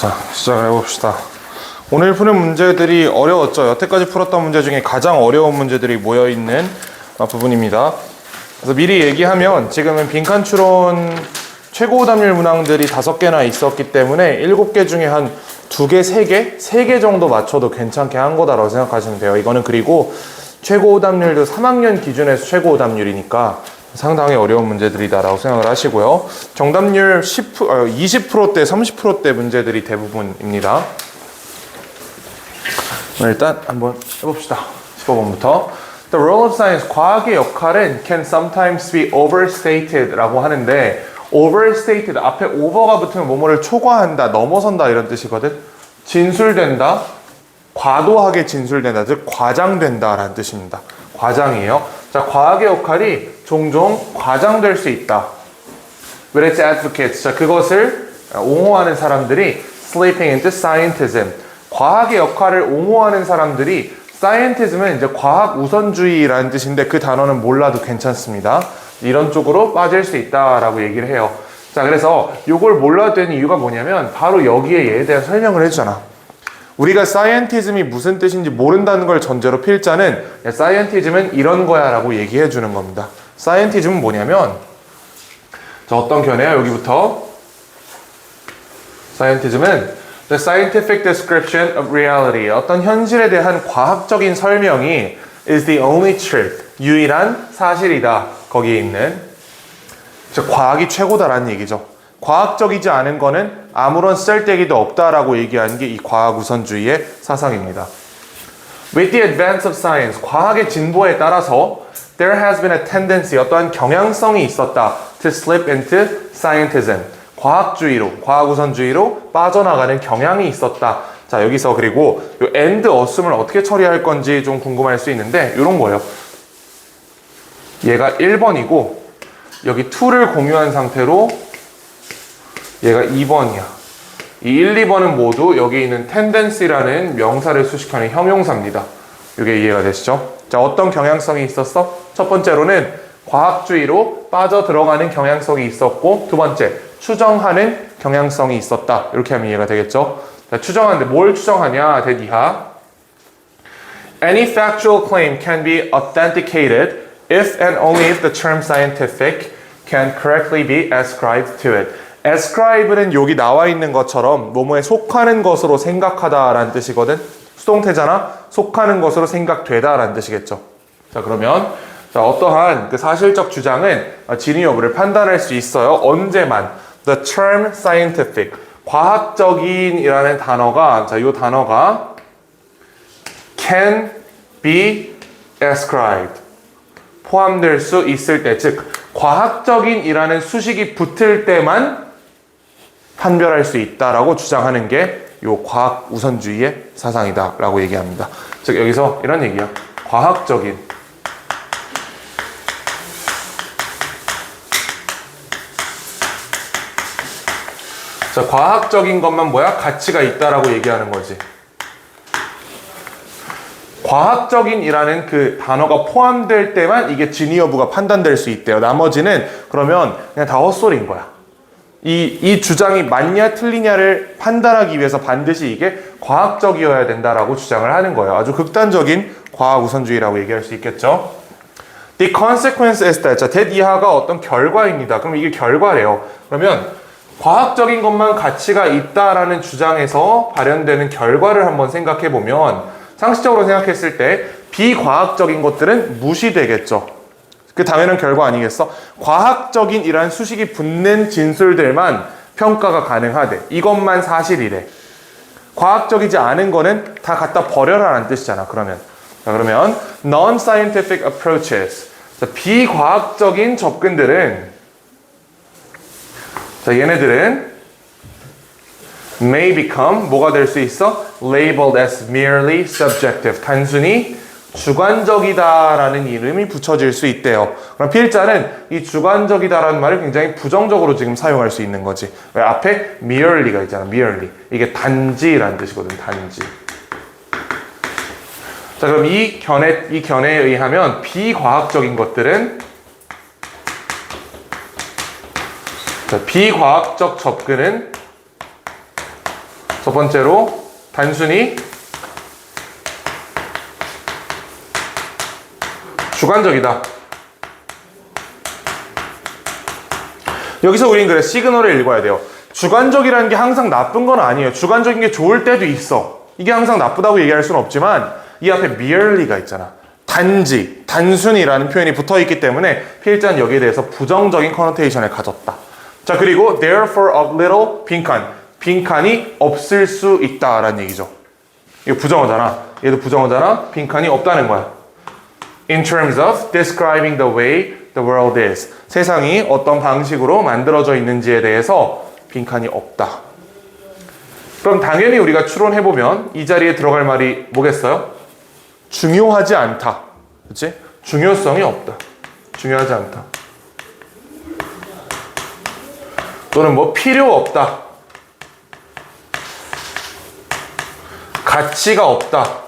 자, 시작을 해봅시다. 오늘 푸는 문제들이 어려웠죠. 여태까지 풀었던 문제 중에 가장 어려운 문제들이 모여있는 부분입니다. 그래서 미리 얘기하면 지금은 빈칸 추론 최고 오답률 문항들이 5개나 있었기 때문에 7개 중에 한 2개, 3개? 3개 정도 맞춰도 괜찮게 한 거다라고 생각하시면 돼요. 이거는 그리고 최고 오답률도 3학년 기준에서 최고 오답률이니까 상당히 어려운 문제들이다라고 생각을 하시고요. 정답률 20%대, 30%대 문제들이 대부분입니다. 일단 한번 해봅시다. 15번부터. The role of science, 과학의 역할은 can sometimes be overstated 라고 하는데 overstated, 앞에 over가 붙으면 뭐뭐를 초과한다, 넘어선다 이런 뜻이거든. 진술된다, 과도하게 진술된다, 즉 과장된다 라는 뜻입니다. 과장이에요. 자, 과학의 역할이 종종 과장될 수 있다. But its advocates, 자, 그것을 옹호하는 사람들이 slipping into scientism. 과학의 역할을 옹호하는 사람들이 scientism은 이제 과학 우선주의라는 뜻인데 그 단어는 몰라도 괜찮습니다. 이런 쪽으로 빠질 수 있다라고 얘기를 해요. 자, 그래서 이걸 몰라도 되는 이유가 뭐냐면 바로 여기에 얘에 대한 설명을 해주잖아. 우리가 scientism이 무슨 뜻인지 모른다는 걸 전제로 필자는 scientism은 이런 거야 라고 얘기해 주는 겁니다. scientism은 뭐냐면 자, 어떤 견해야 여기부터 scientism은 The scientific description of reality, 어떤 현실에 대한 과학적인 설명이 is the only truth, 유일한 사실이다. 거기에 있는 즉 과학이 최고다라는 얘기죠. 과학적이지 않은 거는 아무런 쓸데기도 없다라고 얘기하는 게 이 과학 우선주의의 사상입니다. With the advance of science, 과학의 진보에 따라서 there has been a tendency, 어떠한 경향성이 있었다 to slip into scientism, 과학주의로, 과학우선주의로 빠져나가는 경향이 있었다. 자, 여기서 그리고 이 and assume을 어떻게 처리할 건지 좀 궁금할 수 있는데 이런 거예요. 얘가 1번이고 여기 2를 공유한 상태로 얘가 2번이야. 이 1, 2번은 모두 여기 있는 tendency라는 명사를 수식하는 형용사입니다. 이게 이해가 되시죠? 자, 어떤 경향성이 있었어? 첫 번째로는 과학주의로 빠져 들어가는 경향성이 있었고, 두 번째, 추정하는 경향성이 있었다. 이렇게 하면 이해가 되겠죠? 자, 추정하는데 뭘 추정하냐? 대디하. Any factual claim can be authenticated if and only if the term scientific can correctly be ascribed to it. ascribe는 여기 나와 있는 것처럼 뭐뭐에 속하는 것으로 생각하다라는 뜻이거든. 수동태잖아. 속하는 것으로 생각되다라는 뜻이겠죠. 자, 그러면 자, 어떠한 그 사실적 주장은 진위 여부를 판단할 수 있어요. 언제만 the term scientific, 과학적인이라는 단어가 자, 이 단어가 can be ascribed, 포함될 수 있을 때, 즉 과학적인이라는 수식이 붙을 때만 판별할 수 있다라고 주장하는 게 이 과학 우선주의의 사상이다라고 얘기합니다. 즉 여기서 이런 얘기야. 과학적인 자, 과학적인 것만 뭐야? 가치가 있다라고 얘기하는 거지. 과학적인이라는 그 단어가 포함될 때만 이게 진위 여부가 판단될 수 있대요. 나머지는 그러면 그냥 다 헛소리인 거야. 이 주장이 맞냐 틀리냐를 판단하기 위해서 반드시 이게 과학적이어야 된다라고 주장을 하는 거예요. 아주 극단적인 과학 우선주의라고 얘기할 수 있겠죠. The consequence is that, 자, that 이하가 어떤 결과입니다. 그럼 이게 결과래요. 그러면 과학적인 것만 가치가 있다라는 주장에서 발현되는 결과를 한번 생각해 보면 상식적으로 생각했을 때 비과학적인 것들은 무시되겠죠. 그 당연한 결과 아니겠어? 과학적인 이란 수식이 붙는 진술들만 평가가 가능하대. 이것만 사실이래. 과학적이지 않은 거는 다 갖다 버려라라는 뜻이잖아. 그러면 자, 그러면 non-scientific approaches, 자, 비과학적인 접근들은 자, 얘네들은 may become 뭐가 될 수 있어? labeled as merely subjective, 단순히 주관적이다라는 이름이 붙여질 수 있대요. 그럼 필자는 이 주관적이다라는 말을 굉장히 부정적으로 지금 사용할 수 있는 거지. 왜? 앞에 merely가 있잖아. merely. 이게 단지라는 뜻이거든. 단지. 자, 그럼 이 견해에 의하면 비과학적인 것들은 자, 비과학적 접근은 첫 번째로 단순히 주관적이다. 여기서 우린 그래 시그널을 읽어야 돼요. 주관적이라는 게 항상 나쁜 건 아니에요. 주관적인 게 좋을 때도 있어. 이게 항상 나쁘다고 얘기할 수는 없지만 이 앞에 merely가 있잖아. 단지, 단순히라는 표현이 붙어있기 때문에 필자는 여기에 대해서 부정적인 커노테이션을 가졌다. 자, 그리고 therefore of little 빈칸. 빈칸이 없을 수 있다라는 얘기죠. 이거 부정어잖아. 얘도 부정어잖아. 빈칸이 없다는 거야. In terms of describing the way the world is. 세상이 어떤 방식으로 만들어져 있는지에 대해서 빈칸이 없다. 그럼 당연히 우리가 추론해보면 이 자리에 들어갈 말이 뭐겠어요? 중요하지 않다. 그치? 중요성이 없다. 중요하지 않다. 또는 뭐 필요 없다. 가치가 없다.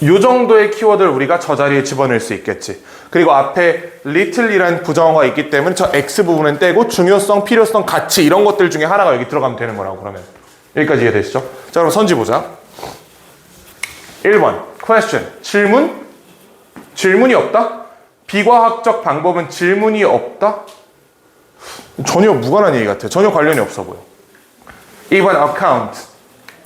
이 정도의 키워드를 우리가 저 자리에 집어넣을 수 있겠지. 그리고 앞에 little이라는 부정어가 있기 때문에 저 X 부분은 떼고 중요성, 필요성, 가치 이런 것들 중에 하나가 여기 들어가면 되는 거라고. 그러면 여기까지 이해되시죠? 자, 그럼 선지 보자. 1번 question. 질문? 질문이 없다? 비과학적 방법은 질문이 없다? 전혀 무관한 얘기 같아요. 전혀 관련이 없어 보여. 2번 account.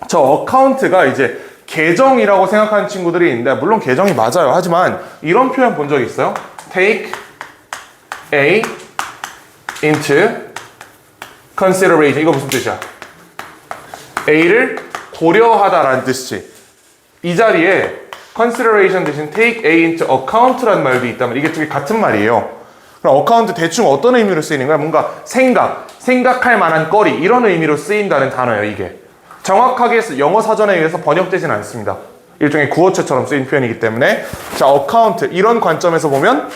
저 어카운트가 이제 계정이라고 생각하는 친구들이 있는데 물론 계정이 맞아요. 하지만 이런 표현 본 적 있어요? Take A into consideration. 이거 무슨 뜻이야? A를 고려하다라는 뜻이지. 이 자리에 consideration 대신 take A into account라는 말도 있다면 이게 두 개 같은 말이에요. 그럼 어카운트 대충 어떤 의미로 쓰이는 거야? 뭔가 생각할 만한 거리 이런 의미로 쓰인다는 단어예요. 이게 정확하게 영어 사전에 의해서 번역되진 않습니다. 일종의 구어체처럼 쓰인 표현이기 때문에 자, 어카운트 이런 관점에서 보면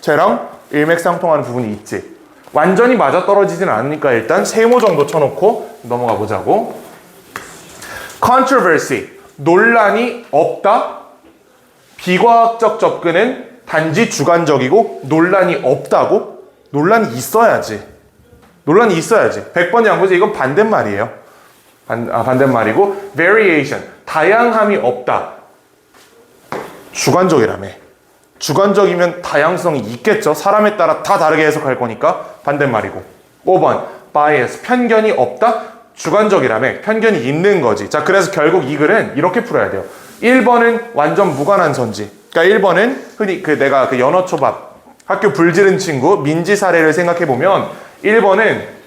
쟤랑 일맥상통하는 부분이 있지. 완전히 맞아떨어지진 않으니까 일단 세모 정도 쳐놓고 넘어가 보자고. controversy. 논란이 없다. 비과학적 접근은 단지 주관적이고 논란이 없다고? 논란이 있어야지. 논란이 있어야지. 100번 양보지 이건 반대말이에요. 반대말이고 variation. 다양함이 없다. 주관적이라며. 주관적이면 다양성이 있겠죠. 사람에 따라 다 다르게 해석할 거니까 반대말이고. 5번 bias. 편견이 없다. 주관적이라며. 편견이 있는 거지. 자, 그래서 결국 이 글은 이렇게 풀어야 돼요. 1번은 완전 무관한 선지. 그러니까 1번은 흔히 내가 연어초밥 학교 불지른 친구 민지 사례를 생각해 보면 1번은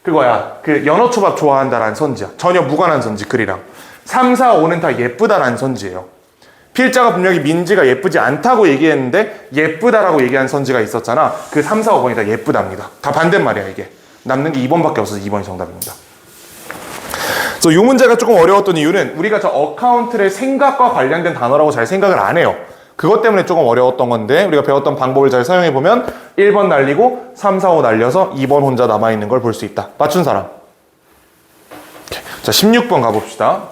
그거야. 연어초밥 좋아한다라는 선지야. 전혀 무관한 선지 글이랑. 3, 4, 5는 다 예쁘다라는 선지예요. 필자가 분명히 민지가 예쁘지 않다고 얘기했는데 예쁘다라고 얘기한 선지가 있었잖아. 그 3, 4, 5번이 다 예쁘답니다. 다 반대말이야 이게. 남는 게 2번밖에 없어서 2번이 정답입니다. 그래서 이 문제가 조금 어려웠던 이유는 우리가 저 어카운트를 생각과 관련된 단어라고 잘 생각을 안 해요. 그것 때문에 조금 어려웠던 건데 우리가 배웠던 방법을 잘 사용해보면 1번 날리고 3, 4, 5 날려서 2번 혼자 남아있는 걸 볼 수 있다. 맞춘 사람. 자, 16번 가봅시다.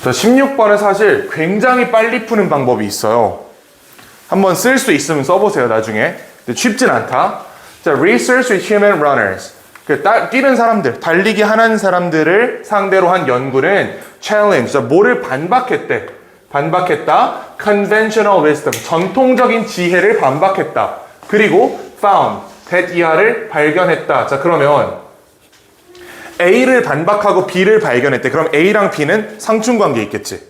자, 16번은 사실 굉장히 빨리 푸는 방법이 있어요. 한번 쓸 수 있으면 써보세요, 나중에. 근데 쉽진 않다. 자, research with human runners. 뛰는 사람들, 달리기 하는 사람들을 상대로 한 연구는 challenge, 뭐를 반박했대. 반박했다. conventional wisdom, 전통적인 지혜를 반박했다. 그리고 found, that 이하를 발견했다. 자, 그러면 A를 반박하고 B를 발견했대. 그럼 A랑 B는 상충관계에 있겠지.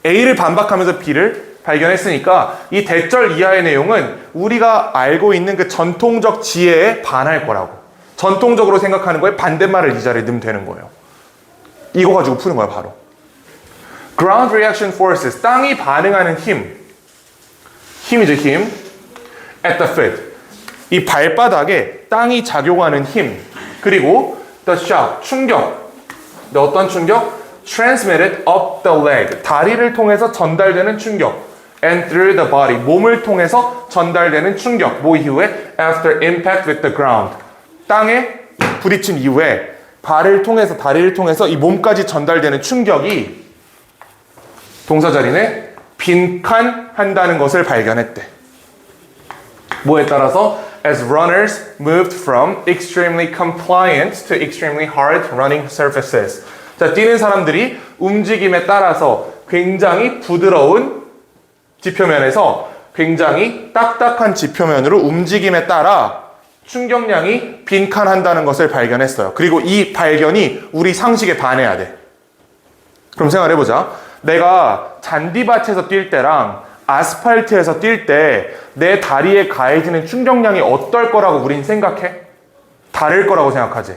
A를 반박하면서 B를 발견했으니까 이 대절 이하의 내용은 우리가 알고 있는 그 전통적 지혜에 반할 거라고. 전통적으로 생각하는 거에 반대말을 이 자리에 넣으면 되는 거예요. 이거 가지고 푸는 거야 바로. Ground reaction forces. 땅이 반응하는 힘. 힘이죠, 힘. At the foot. 이 발바닥에 땅이 작용하는 힘. 그리고 the shock. 충격. 근데 어떤 충격? Transmitted up the leg. 다리를 통해서 전달되는 충격. And through the body. 몸을 통해서 전달되는 충격. 뭐 이후에? After impact with the ground. 땅에 부딪힌 이후에 발을 통해서, 다리를 통해서 이 몸까지 전달되는 충격이 동사 자리네. 빈칸한다는 것을 발견했대. 뭐에 따라서 as runners moved from extremely compliant to extremely hard running surfaces. 자, 뛰는 사람들이 움직임에 따라서 굉장히 부드러운 지표면에서 굉장히 딱딱한 지표면으로 움직임에 따라 충격량이 빈칸한다는 것을 발견했어요. 그리고 이 발견이 우리 상식에 반해야 돼. 그럼 생각해보자. 내가 잔디밭에서 뛸 때랑 아스팔트에서 뛸 때 내 다리에 가해지는 충격량이 어떨 거라고 우린 생각해? 다를 거라고 생각하지.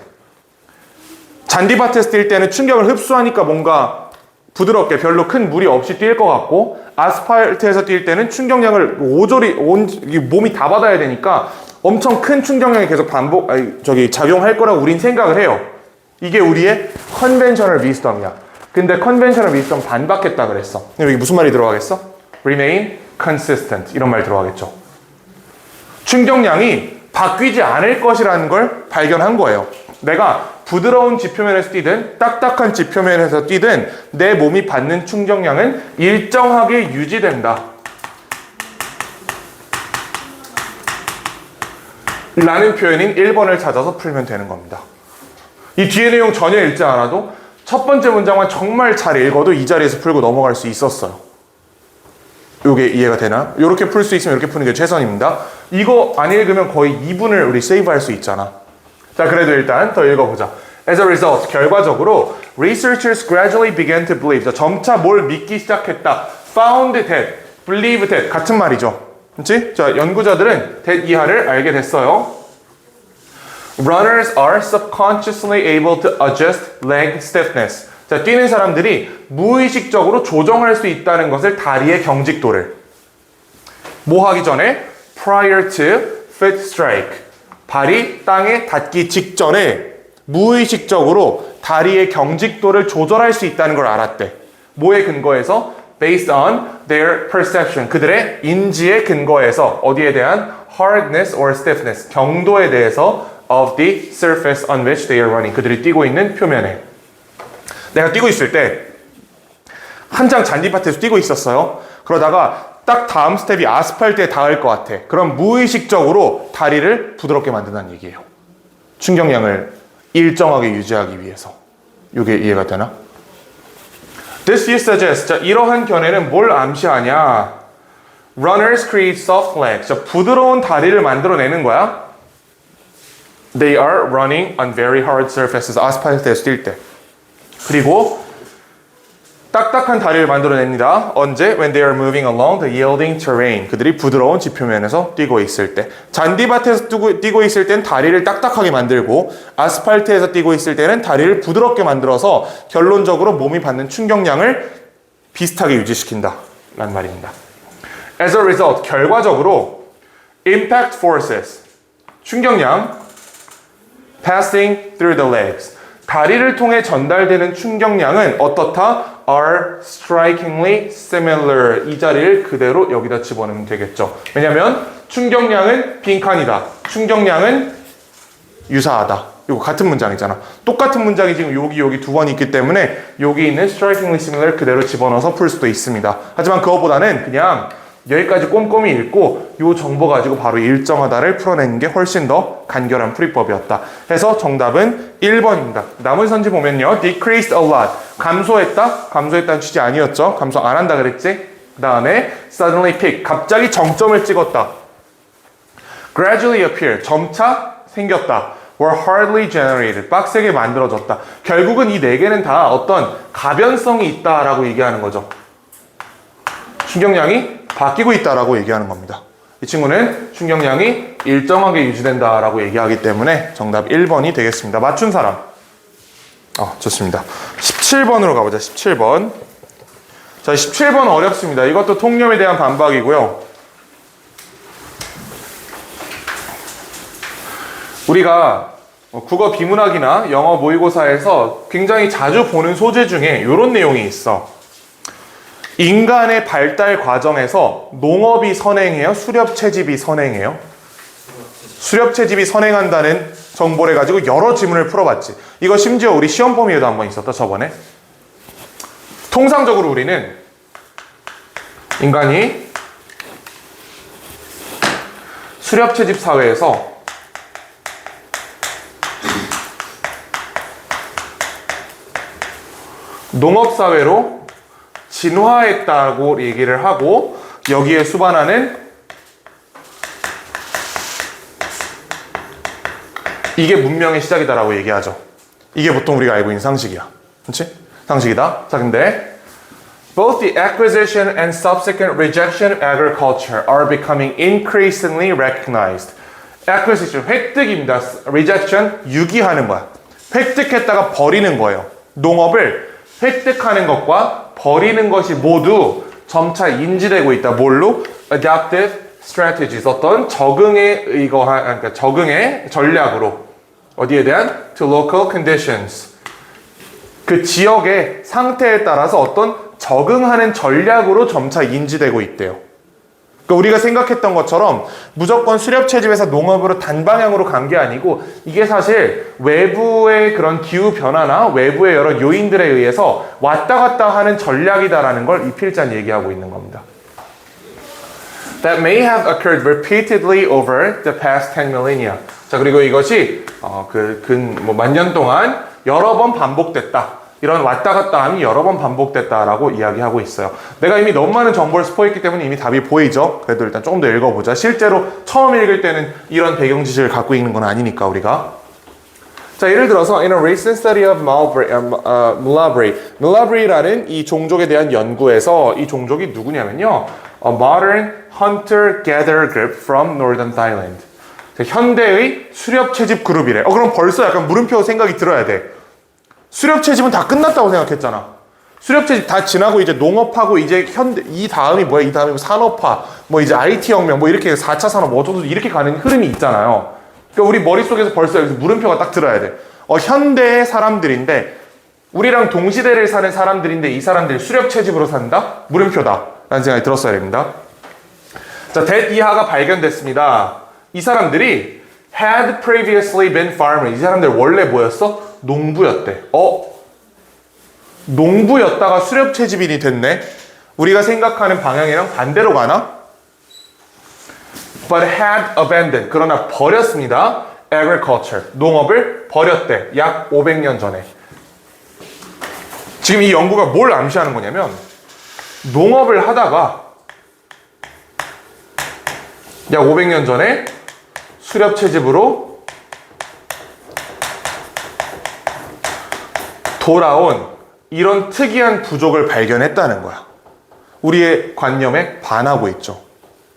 잔디밭에서 뛸 때는 충격을 흡수하니까 뭔가 부드럽게 별로 큰 무리 없이 뛸 것 같고, 아스팔트에서 뛸 때는 충격량을 모조리 몸이 다 받아야 되니까 엄청 큰 충격량이 계속 작용할 거라고 우린 생각을 해요. 이게 우리의 컨벤셔널 위스덤이야. 근데 컨벤셔널 위스덤 반박했다 그랬어. 여기 무슨 말이 들어가겠어? Remain consistent 이런 말 들어가겠죠. 충격량이 바뀌지 않을 것이라는 걸 발견한 거예요. 내가 부드러운 지표면에서 뛰든 딱딱한 지표면에서 뛰든 내 몸이 받는 충격량은 일정하게 유지된다. 라는 표현인 1번을 찾아서 풀면 되는 겁니다. 이 뒤에 내용 전혀 읽지 않아도 첫 번째 문장만 정말 잘 읽어도 이 자리에서 풀고 넘어갈 수 있었어요. 요게 이해가 되나? 요렇게 풀 수 있으면 이렇게 푸는 게 최선입니다. 이거 안 읽으면 거의 2분을 우리 세이브할 수 있잖아. 자, 그래도 일단 더 읽어보자. As a result, 결과적으로 researchers gradually began to believe. 자, 점차 뭘 믿기 시작했다. Found that, believe that 같은 말이죠. 그렇지? 자, 연구자들은 that 이하를 알게 됐어요. Runners are subconsciously able to adjust leg stiffness. 자, 뛰는 사람들이 무의식적으로 조정할 수 있다는 것을 다리의 경직도를 뭐 하기 전에 prior to foot strike 발이 땅에 닿기 직전에 무의식적으로 다리의 경직도를 조절할 수 있다는 걸 알았대. 뭐에 근거해서? Based on their perception. 그들의 인지에 근거해서 어디에 대한 hardness or stiffness 경도에 대해서 of the surface on which they are running. 그들이 뛰고 있는 표면에. 내가 뛰고 있을 때 한창 잔디밭에서 뛰고 있었어요. 그러다가 딱 다음 스텝이 아스팔트에 닿을 것 같아. 그럼 무의식적으로 다리를 부드럽게 만든다는 얘기예요. 충격량을 일정하게 유지하기 위해서. 이게 이해가 되나? This view suggests, 자, 이러한 견해는 뭘 암시하냐? Runners create soft legs. 자, 부드러운 다리를 만들어내는 거야. They are running on very hard surfaces. 아스팔트에서 뛸 때. 그리고 딱딱한 다리를 만들어냅니다. 언제? When they are moving along the yielding terrain. 그들이 부드러운 지표면에서 뛰고 있을 때. 잔디밭에서 뛰고 있을 땐 다리를 딱딱하게 만들고 아스팔트에서 뛰고 있을 때는 다리를 부드럽게 만들어서 결론적으로 몸이 받는 충격량을 비슷하게 유지시킨다. 라는 말입니다. As a result, 결과적으로 impact forces, 충격량 passing through the legs. 다리를 통해 전달되는 충격량은 어떻다? are strikingly similar. 이 자리를 그대로 여기다 집어넣으면 되겠죠. 왜냐하면 충격량은 빈칸이다. 충격량은 유사하다. 이거 같은 문장이잖아. 똑같은 문장이 지금 여기 두 번 있기 때문에 여기 있는 strikingly similar 그대로 집어넣어서 풀 수도 있습니다. 하지만 그거보다는 그냥 여기까지 꼼꼼히 읽고 이 정보 가지고 바로 일정하다를 풀어내는 게 훨씬 더 간결한 풀이법이었다. 해서 정답은 1번입니다. 남은 선지 보면요. decreased a lot. 감소했다? 감소했다는 취지 아니었죠. 감소 안 한다 그랬지? 그 다음에 suddenly peak. 갑자기 정점을 찍었다. gradually appear. 점차 생겼다. were hardly generated. 빡세게 만들어졌다. 결국은 이 네 개는 다 어떤 가변성이 있다라고 얘기하는 거죠. 충격량이 바뀌고 있다라고 얘기하는 겁니다. 이 친구는 충격량이 일정하게 유지된다라고 얘기하기 때문에 정답 1번이 되겠습니다. 맞춘 사람. 좋습니다. 17번으로 가보자. 17번. 자, 17번 어렵습니다. 이것도 통념에 대한 반박이고요. 우리가 국어 비문학이나 영어 모의고사에서 굉장히 자주 보는 소재 중에 이런 내용이 있어. 인간의 발달 과정에서 농업이 선행해요? 수렵채집이 선행해요? 수렵채집이 선행한다는 정보를 가지고 여러 지문을 풀어봤지. 이거 심지어 우리 시험 범위에도 한번 있었다, 저번에. 통상적으로 우리는 인간이 수렵채집 사회에서 농업사회로 진화했다고 얘기를 하고 여기에 수반하는 이게 문명의 시작이다라고 얘기하죠. 이게 보통 우리가 알고 있는 상식이야. 그렇지? 상식이다. 자, 근데 Both the acquisition and subsequent rejection of agriculture are becoming increasingly recognized. Acquisition, 획득입니다. Rejection, 유기하는 거야. 획득했다가 버리는 거예요. 농업을 획득하는 것과 버리는 것이 모두 점차 인지되고 있다. 뭘로? Adaptive strategies. 어떤 그러니까 적응의 전략으로. 어디에 대한? To local conditions. 그 지역의 상태에 따라서 어떤 적응하는 전략으로 점차 인지되고 있대요. 그러니까 우리가 생각했던 것처럼 무조건 수렵채집에서 농업으로 단방향으로 간 게 아니고 이게 사실 외부의 그런 기후 변화나 외부의 여러 요인들에 의해서 왔다 갔다 하는 전략이다라는 걸 이 필자는 얘기하고 있는 겁니다. That may have occurred repeatedly over the past 10 millennia. 자, 그리고 이것이 만년 동안 여러 번 반복됐다. 이런 왔다 갔다 함이 여러 번 반복됐다라고 이야기하고 있어요. 내가 이미 너무 많은 정보를 스포했기 때문에 이미 답이 보이죠? 그래도 일단 조금 더 읽어보자. 실제로 처음 읽을 때는 이런 배경 지식을 갖고 있는 건 아니니까 우리가. 자, 예를 들어서 in a recent study of Mulabry라는 이 종족에 대한 연구에서 이 종족이 누구냐면요. A modern hunter-gatherer group from Northern Thailand. 현대의 수렵채집 그룹이래. 그럼 벌써 약간 물음표 생각이 들어야 돼. 수렵채집은 다 끝났다고 생각했잖아. 수렵채집 다 지나고 이제 농업하고 이제 이 다음이 뭐야? 이 다음이 산업화, 뭐 이제 IT 혁명, 뭐 이렇게 4차 산업 어쩌고 이렇게 가는 흐름이 있잖아요. 그러니까 우리 머릿속에서 벌써 여기서 물음표가 딱 들어야 돼. 현대의 사람들인데 우리랑 동시대를 사는 사람들인데 이 사람들이 수렵채집으로 산다? 물음표다. 라는 생각이 들었어야 됩니다. 자, 이하가 발견됐습니다. 이 사람들이 had previously been farmers. 이 사람들 원래 뭐였어? 농부였대. 농부였다가 수렵채집인이 됐네. 우리가 생각하는 방향이랑 반대로 가나? But had abandoned. 그러나 버렸습니다. Agriculture. 농업을 버렸대. 약 500년 전에. 지금 이 연구가 뭘 암시하는 거냐면 농업을 하다가 약 500년 전에 수렵채집으로 돌아온 이런 특이한 부족을 발견했다는 거야. 우리의 관념에 반하고 있죠.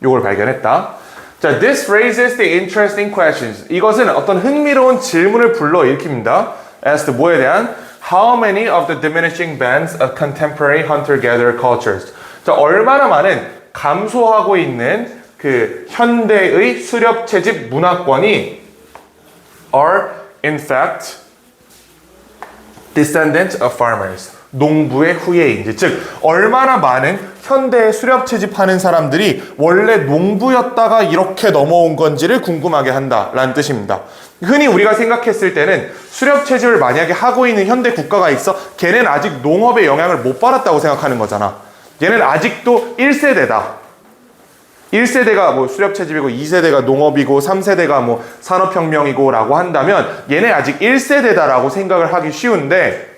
이걸 발견했다. 자, this raises the interesting questions. 이것은 어떤 흥미로운 질문을 불러일으킵니다. As to 뭐에 대한 How many of the diminishing bands of contemporary hunter-gatherer cultures? 자, 얼마나 많은 감소하고 있는 그 현대의 수렵채집 문화권이 are in fact descendants of farmers. 농부의 후예인지, 즉 얼마나 많은 현대의 수렵채집하는 사람들이 원래 농부였다가 이렇게 넘어온 건지를 궁금하게 한다라는 뜻입니다. 흔히 우리가 생각했을 때는 수렵채집을 만약에 하고 있는 현대 국가가 있어 걔는 아직 농업의 영향을 못 받았다고 생각하는 거잖아. 얘는 아직도 1세대다. 1세대가 뭐 수렵채집이고 2세대가 농업이고 3세대가 뭐 산업혁명이고 라고 한다면 얘네 아직 1세대다라고 생각을 하기 쉬운데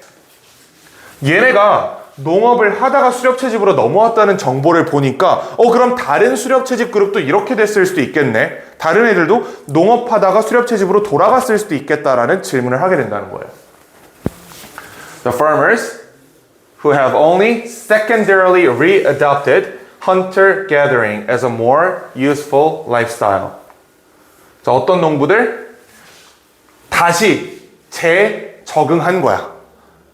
얘네가 농업을 하다가 수렵채집으로 넘어왔다는 정보를 보니까 그럼 다른 수렵채집 그룹도 이렇게 됐을 수도 있겠네. 다른 애들도 농업하다가 수렵채집으로 돌아갔을 수도 있겠다라는 질문을 하게 된다는 거예요. The farmers who have only secondarily readopted hunter-gathering as a more useful lifestyle. 자, 어떤 농부들? 다시 재적응한 거야.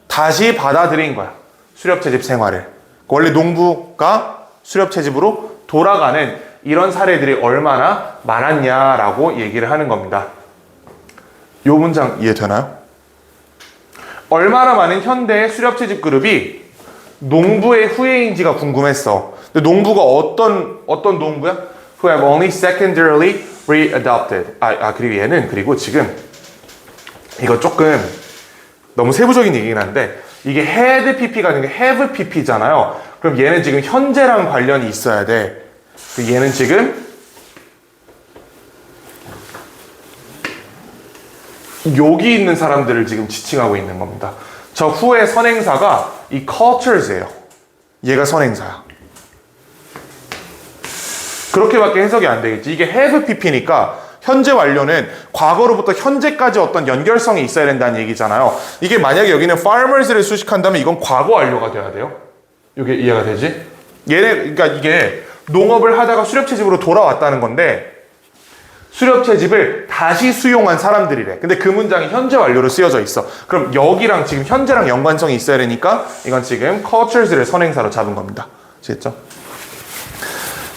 다시 받아들인 거야. 수렵채집 생활을. 원래 농부가 수렵채집으로 돌아가는 이런 사례들이 얼마나 많았냐라고 얘기를 하는 겁니다. 이 문장 이해되나요? 얼마나 많은 현대의 수렵채집 그룹이 농부의 후예인지가 궁금했어. 근데 농부가 어떤 농부야? Who have only secondarily readopted. 그리고 지금 이거 조금 너무 세부적인 얘기긴 한데 이게 had pp가 아니라 have pp잖아요. 그럼 얘는 지금 현재랑 관련이 있어야 돼. 얘는 지금 여기 있는 사람들을 지금 지칭하고 있는 겁니다. 저 후의 선행사가 이 cultures예요. 얘가 선행사야. 그렇게밖에 해석이 안 되겠지. 이게 have pp니까 현재 완료는 과거로부터 현재까지 어떤 연결성이 있어야 된다는 얘기잖아요. 이게 만약에 여기는 farmers를 수식한다면 이건 과거 완료가 돼야 돼요. 이게 이해가 되지? 그러니까 이게 농업을 하다가 수렵채집으로 돌아왔다는 건데 수렵채집을 다시 수용한 사람들이래. 근데 그 문장이 현재 완료로 쓰여져 있어. 그럼 여기랑 지금 현재랑 연관성이 있어야 되니까 이건 지금 cultures를 선행사로 잡은 겁니다. 아시겠죠?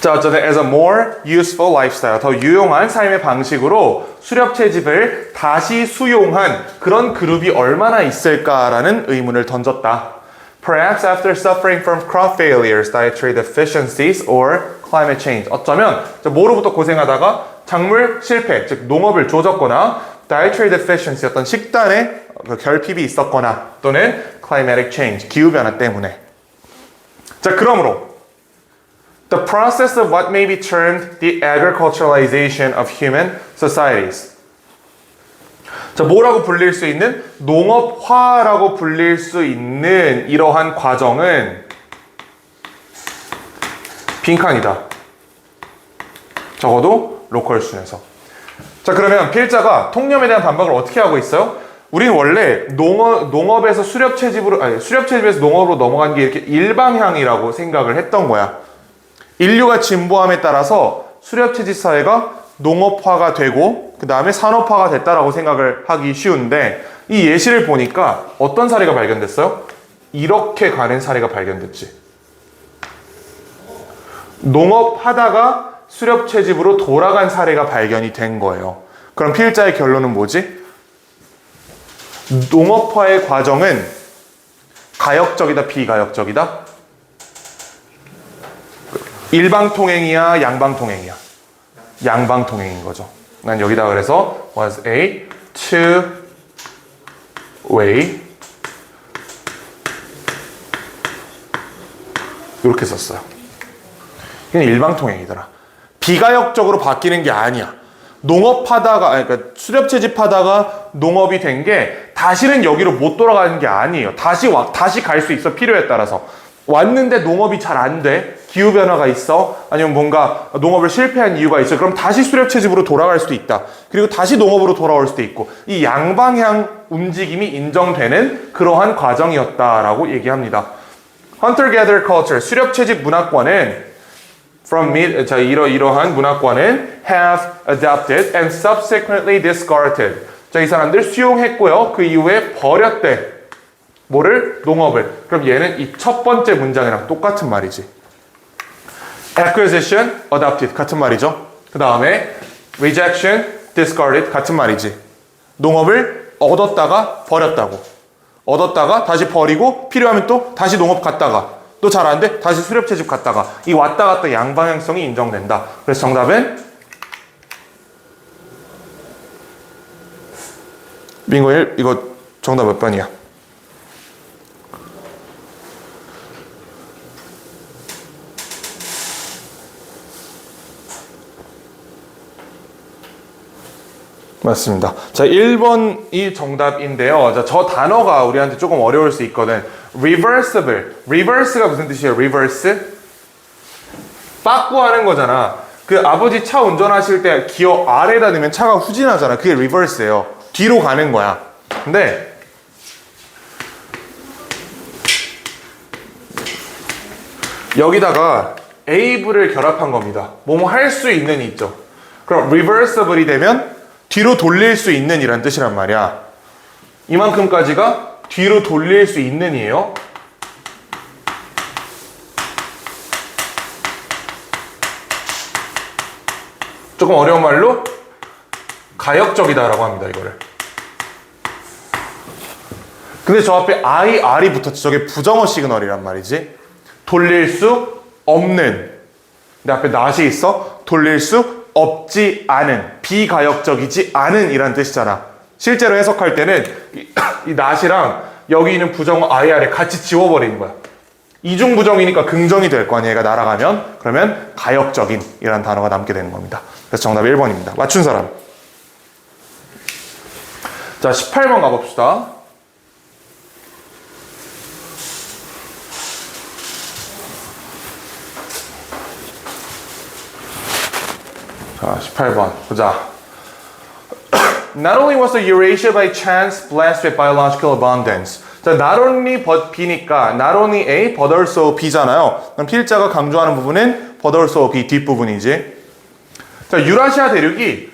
자, 어쨌든 as a more useful lifestyle, 더 유용한 삶의 방식으로 수렵채집을 다시 수용한 그런 그룹이 얼마나 있을까라는 의문을 던졌다. Perhaps after suffering from crop failures, dietary deficiencies, or climate change. 어쩌면 뭐로부터 고생하다가 작물 실패, 즉 농업을 조졌거나 dietary deficiency, 어떤 식단에 결핍이 있었거나 또는 climatic change, 기후변화 때문에. 자, 그러므로 The process of what may be termed the agriculturalization of human societies. 자, 뭐라고 불릴 수 있는? 농업화라고 불릴 수 있는 이러한 과정은 빈칸이다. 적어도 로컬 순에서. 자, 그러면 필자가 통념에 대한 반박을 어떻게 하고 있어요? 우리는 원래 농업에서 수렵채집에서 농업으로 넘어간 게 이렇게 일방향이라고 생각을 했던 거야. 인류가 진보함에 따라서 수렵채집 사회가 농업화가 되고 그 다음에 산업화가 됐다라고 생각을 하기 쉬운데 이 예시를 보니까 어떤 사례가 발견됐어요? 이렇게 가는 사례가 발견됐지. 농업하다가 수렵채집으로 돌아간 사례가 발견이 된 거예요. 그럼 필자의 결론은 뭐지? 농업화의 과정은 가역적이다, 비가역적이다? 일방통행이야, 양방통행이야? 양방통행인 거죠. 난 여기다 그래서 was a two-way 이렇게 썼어요. 그냥 일방통행이더라. 비가역적으로 바뀌는 게 아니야. 농업하다가, 그러니까 수렵채집하다가 농업이 된 게 다시는 여기로 못 돌아가는 게 아니에요. 다시 갈 수 있어, 필요에 따라서. 왔는데 농업이 잘 안 돼. 기후변화가 있어. 아니면 뭔가 농업을 실패한 이유가 있어. 그럼 다시 수렵채집으로 돌아갈 수도 있다. 그리고 다시 농업으로 돌아올 수도 있고. 이 양방향 움직임이 인정되는 그러한 과정이었다라고 얘기합니다. Hunter-gatherer culture, 수렵채집 문화권은 이러한 문화권은 have adopted and subsequently discarded. 자, 이 사람들 수용했고요. 그 이후에 버렸대. 뭐를? 농업을. 그럼 얘는 이 첫 번째 문장이랑 똑같은 말이지. Acquisition, adopted 같은 말이죠. 그 다음에 rejection, discarded 같은 말이지. 농업을 얻었다가 버렸다고. 얻었다가 다시 버리고 필요하면 또 다시 농업 갔다가 또 잘 안 돼? 다시 수렵채집 갔다가 이 왔다 갔다 양방향성이 인정된다. 그래서 정답은 빙고 1 이거 정답 몇 번이야? 맞습니다. 자, 1번이 정답인데요. 자, 저 단어가 우리한테 조금 어려울 수 있거든. reversible. reverse가 무슨 뜻이에요? reverse? 빠꾸하는 거잖아. 그 아버지 차 운전하실 때 기어 아래에다 넣으면 차가 후진하잖아. 그게 reverse예요. 뒤로 가는 거야. 근데 여기다가 able을 결합한 겁니다. 뭐뭐 할 수 있는 이 있죠. 그럼 reversible이 되면 뒤로 돌릴 수 있는 이란 뜻이란 말이야. 이만큼까지가 뒤로 돌릴 수 있는 이에요. 조금 어려운 말로 가역적이다라고 합니다, 이거를. 근데 저 앞에 R이 붙었지. 저게 부정어 시그널이란 말이지. 돌릴 수 없는. 내 앞에 not이 있어. 돌릴 수 없지 않은, 비가역적이지 않은 이란 뜻이잖아. 실제로 해석할 때는 이 not이랑 여기 있는 부정어 IR에 같이 지워버리는 거야. 이중 부정이니까 긍정이 될 거 아니에요. 얘가 날아가면. 그러면 가역적인 이라는 단어가 남게 되는 겁니다. 그래서 정답 1번입니다. 맞춘 사람. 자, 18번 가봅시다. 자, 18번 보자. Not only was the Eurasia by chance blessed with biological abundance. 자, not only but B니까 not only A but also B잖아요. 그럼 필자가 강조하는 부분은 but also B 뒷부분이지. 자, 유라시아 대륙이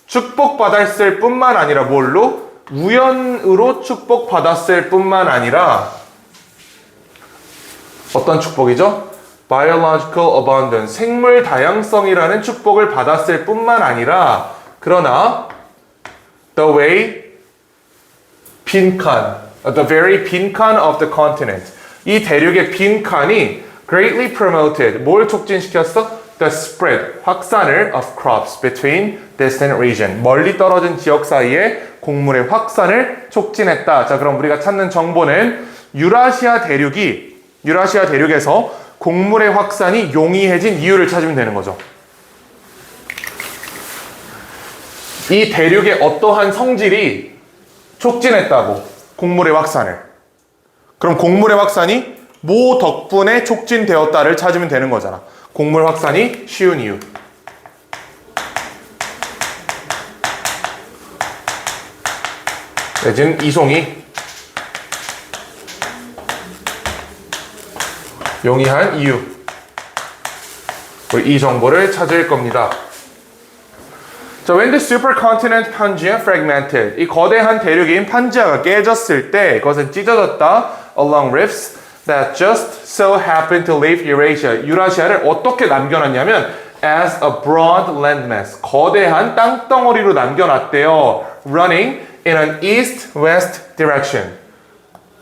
축복받았을 뿐만 아니라 뭘로? 우연으로 축복받았을 뿐만 아니라 어떤 축복이죠? Biological abundance, 생물 다양성이라는 축복을 받았을 뿐만 아니라 그러나 the way 빈칸, the very 빈칸 of the continent, 이 대륙의 빈칸이 greatly promoted, 뭘 촉진시켰어? The spread, 확산을 of crops between distant region, 멀리 떨어진 지역 사이에 곡물의 확산을 촉진했다. 자, 그럼 우리가 찾는 정보는 유라시아 대륙에서 곡물의 확산이 용이해진 이유를 찾으면 되는 거죠. 이 대륙의 어떠한 성질이 촉진했다고, 곡물의 확산을. 그럼 곡물의 확산이 뭐 덕분에 촉진되었다를 찾으면 되는 거잖아. 곡물 확산이 쉬운 이유. 내지는 이송이 용이한 이유. 우리 이 정보를 찾을 겁니다. 자, when the supercontinent Pangaea fragmented, 이 거대한 대륙인 판지아가 깨졌을 때 그것은 찢어졌다. along rifts that just so happened to leave Eurasia. 유라시아를 어떻게 남겨놨냐면 as a broad landmass, 거대한 땅덩어리로 남겨놨대요. running in an east-west direction.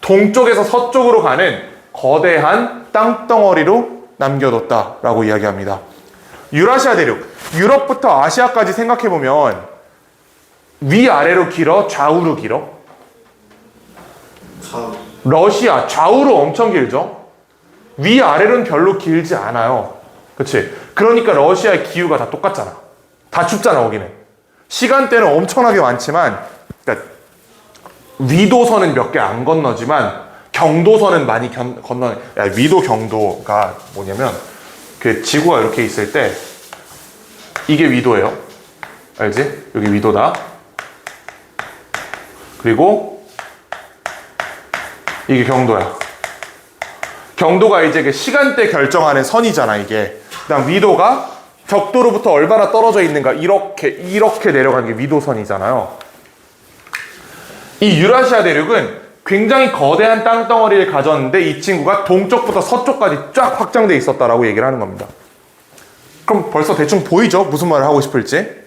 동쪽에서 서쪽으로 가는 거대한 땅덩어리로 남겨뒀다라고 이야기합니다. 유라시아 대륙, 유럽부터 아시아까지 생각해보면 위아래로 길어? 좌우로 길어? 러시아 좌우로 엄청 길죠? 위아래로는 별로 길지 않아요. 그치? 그러니까 러시아의 기후가 다 똑같잖아. 다 춥잖아, 거기는. 시간대는 엄청나게 많지만, 그러니까 위도선은 몇 개 안 건너지만 경도선은 많이 건너는. 위도 경도가 뭐냐면 그 지구가 이렇게 있을 때 이게 위도예요. 알지? 여기 위도다. 그리고 이게 경도야. 경도가 이제 그 시간대 결정하는 선이잖아, 이게. 그다음 위도가 적도로부터 얼마나 떨어져 있는가, 이렇게 내려가는 게 위도선이잖아요. 이 유라시아 대륙은 굉장히 거대한 땅덩어리를 가졌는데 이 친구가 동쪽부터 서쪽까지 쫙 확장돼 있었다라고 얘기를 하는 겁니다. 그럼 벌써 대충 보이죠? 무슨 말을 하고 싶을지?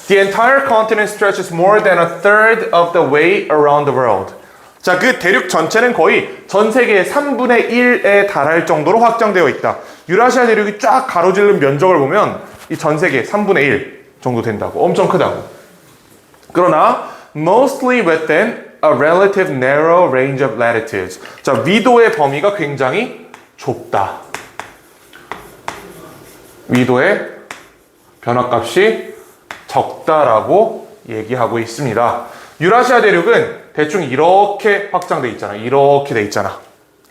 The entire continent stretches more than a third of the way around the world. 자, 그 대륙 전체는 거의 전 세계의 3분의 1에 달할 정도로 확장되어 있다. 유라시아 대륙이 쫙 가로질른 면적을 보면 이 전 세계 3분의 1 정도 된다고. 엄청 크다고. 그러나 mostly within a relative narrow range of latitudes. 자, 위도의 범위가 굉장히 좁다. 위도의 변화값이 적다라고 얘기하고 있습니다. 유라시아 대륙은 대충 이렇게 확장돼 있잖아. 이렇게 돼 있잖아.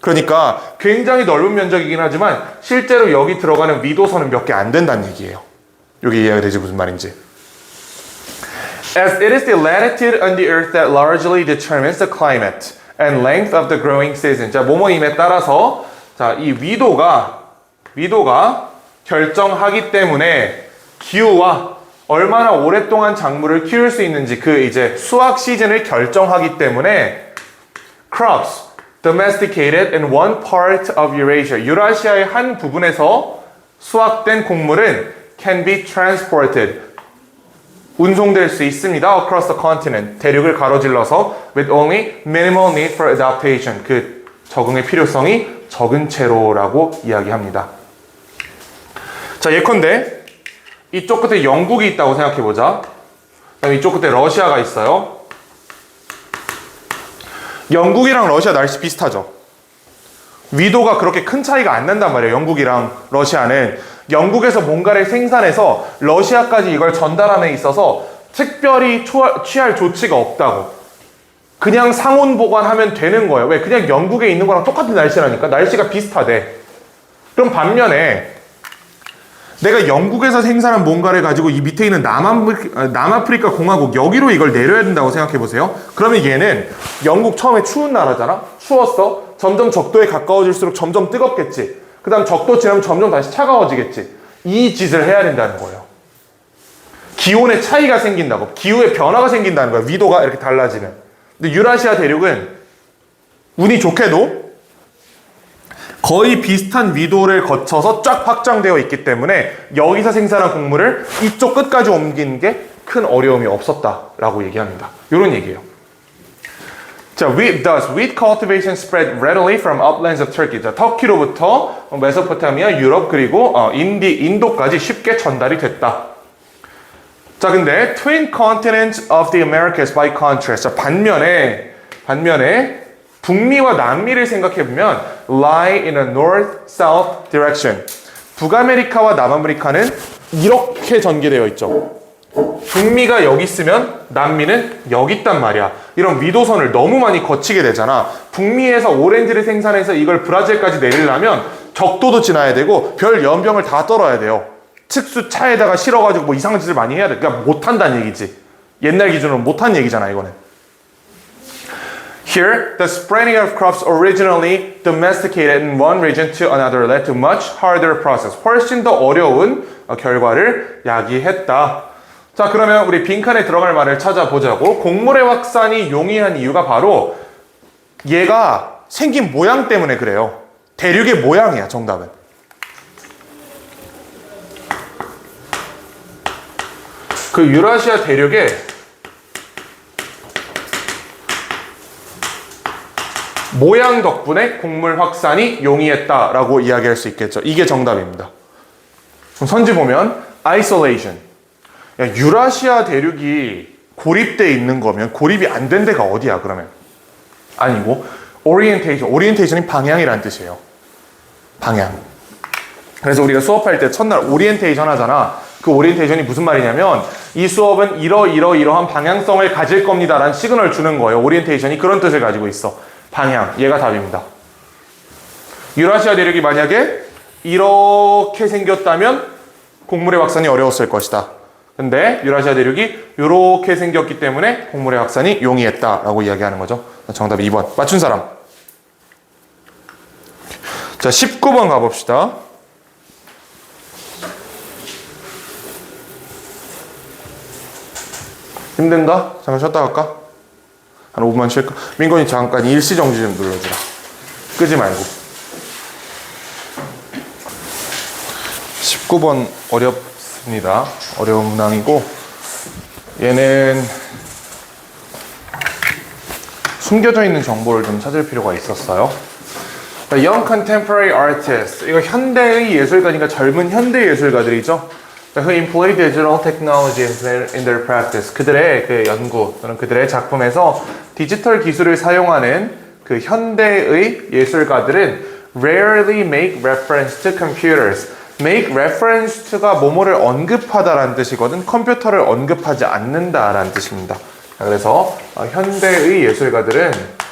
그러니까 굉장히 넓은 면적이긴 하지만 실제로 여기 들어가는 위도선은 몇 개 안 된다는 얘기예요. 여기 이해가 되지 무슨 말인지. As it is the latitude on the earth that largely determines the climate and length of the growing season. 자, 뭐뭐임에 따라서 자, 이 위도가 결정하기 때문에 기후와 얼마나 오랫동안 작물을 키울 수 있는지 그 이제 수확 시즌을 결정하기 때문에 crops domesticated in one part of Eurasia. 유라시아의 한 부분에서 수확된 곡물은 can be transported. 운송될 수 있습니다. across the continent. 대륙을 가로질러서 with only minimal need for adaptation. 그 적응의 필요성이 적은 채로라고 이야기합니다. 자, 예컨대 이쪽 끝에 영국이 있다고 생각해보자. 그다음에 이쪽 끝에 러시아가 있어요. 영국이랑 러시아 날씨 비슷하죠? 위도가 그렇게 큰 차이가 안 난단 말이에요. 영국이랑 러시아는. 영국에서 뭔가를 생산해서 러시아까지 이걸 전달함에 있어서 특별히 취할 조치가 없다고. 그냥 상온 보관하면 되는 거예요. 왜? 그냥 영국에 있는 거랑 똑같은 날씨라니까. 날씨가 비슷하대. 그럼 반면에 내가 영국에서 생산한 뭔가를 가지고 이 밑에 있는 남아프리카 공화국 여기로 이걸 내려야 된다고 생각해 보세요. 그러면 얘는 영국 처음에 추운 나라잖아. 추웠어. 점점 적도에 가까워질수록 점점 뜨겁겠지. 그 다음 적도 지나면 점점 다시 차가워지겠지. 이 짓을 해야 된다는 거예요. 기온의 차이가 생긴다고. 기후의 변화가 생긴다는 거예요. 위도가 이렇게 달라지는. 근데 유라시아 대륙은 운이 좋게도 거의 비슷한 위도를 거쳐서 쫙 확장되어 있기 때문에 여기서 생산한 곡물을 이쪽 끝까지 옮기는 게 큰 어려움이 없었다라고 얘기합니다. 이런 얘기예요. 자, thus wheat cultivation spread readily from uplands of Turkey. 자, 터키로부터 메소포타미아, 유럽 그리고 인도까지 쉽게 전달이 됐다. 자, 근데 twin continents of the Americas by contrast. 자, 반면에 북미와 남미를 생각해보면 lie in a north-south direction. 북아메리카와 남아메리카는 이렇게 전개되어 있죠. 북미가 여기 있으면 남미는 여기 있단 말이야. 이런 위도선을 너무 많이 거치게 되잖아. 북미에서 오렌지를 생산해서 이걸 브라질까지 내리려면 적도도 지나야 되고 별 연병을 다 떨어야 돼요. 특수 차에다가 실어가지고 뭐 이상한 짓을 많이 해야 돼. 그러니까 못한다는 얘기지. 옛날 기준으로 못한 얘기잖아, 이거는. Here, the spreading of crops originally domesticated in one region to another led to much harder process. 훨씬 더 어려운 결과를 야기했다. 자, 그러면 우리 빈칸에 들어갈 말을 찾아보자고. 곡물의 확산이 용이한 이유가 바로 얘가 생긴 모양 때문에 그래요. 대륙의 모양이야, 정답은. 그 유라시아 대륙에 모양 덕분에 곡물 확산이 용이했다라고 이야기할 수 있겠죠. 이게 정답입니다. 그럼 선지 보면 isolation. 야, 유라시아 대륙이 고립돼 있는 거면 고립이 안 된 데가 어디야 그러면? 아니고 orientation. orientation이 방향이라는 뜻이에요. 방향. 그래서 우리가 수업할 때 첫날 orientation 하잖아. 그 orientation이 무슨 말이냐면 이 수업은 이러한 방향성을 가질 겁니다라는 시그널을 주는 거예요. orientation이 그런 뜻을 가지고 있어. 방향. 얘가 답입니다. 유라시아 대륙이 만약에 이렇게 생겼다면 곡물의 확산이 어려웠을 것이다. 근데 유라시아 대륙이 이렇게 생겼기 때문에 곡물의 확산이 용이했다라고 이야기하는 거죠. 정답 2번. 맞춘 사람. 자, 19번 가봅시다. 힘든가? 잠깐 쉬었다 갈까? 한 5분만 쉴까? 민건이 잠깐 일시정지 좀 눌러주라. 끄지 말고. 19번 어렵습니다. 어려운 문항이고 얘는 숨겨져 있는 정보를 좀 찾을 필요가 있었어요. Young Contemporary Artists. 이거 현대의 예술가니까 젊은 현대 예술가들이죠. Who employ digital technology in their practice. 그들의 그 연구 또는 그들의 작품에서 디지털 기술을 사용하는 그 현대의 예술가들은 rarely make reference to computers. make reference to가 뭐뭐를 언급하다라는 뜻이거든. 컴퓨터를 언급하지 않는다라는 뜻입니다. 그래서 현대의 예술가들은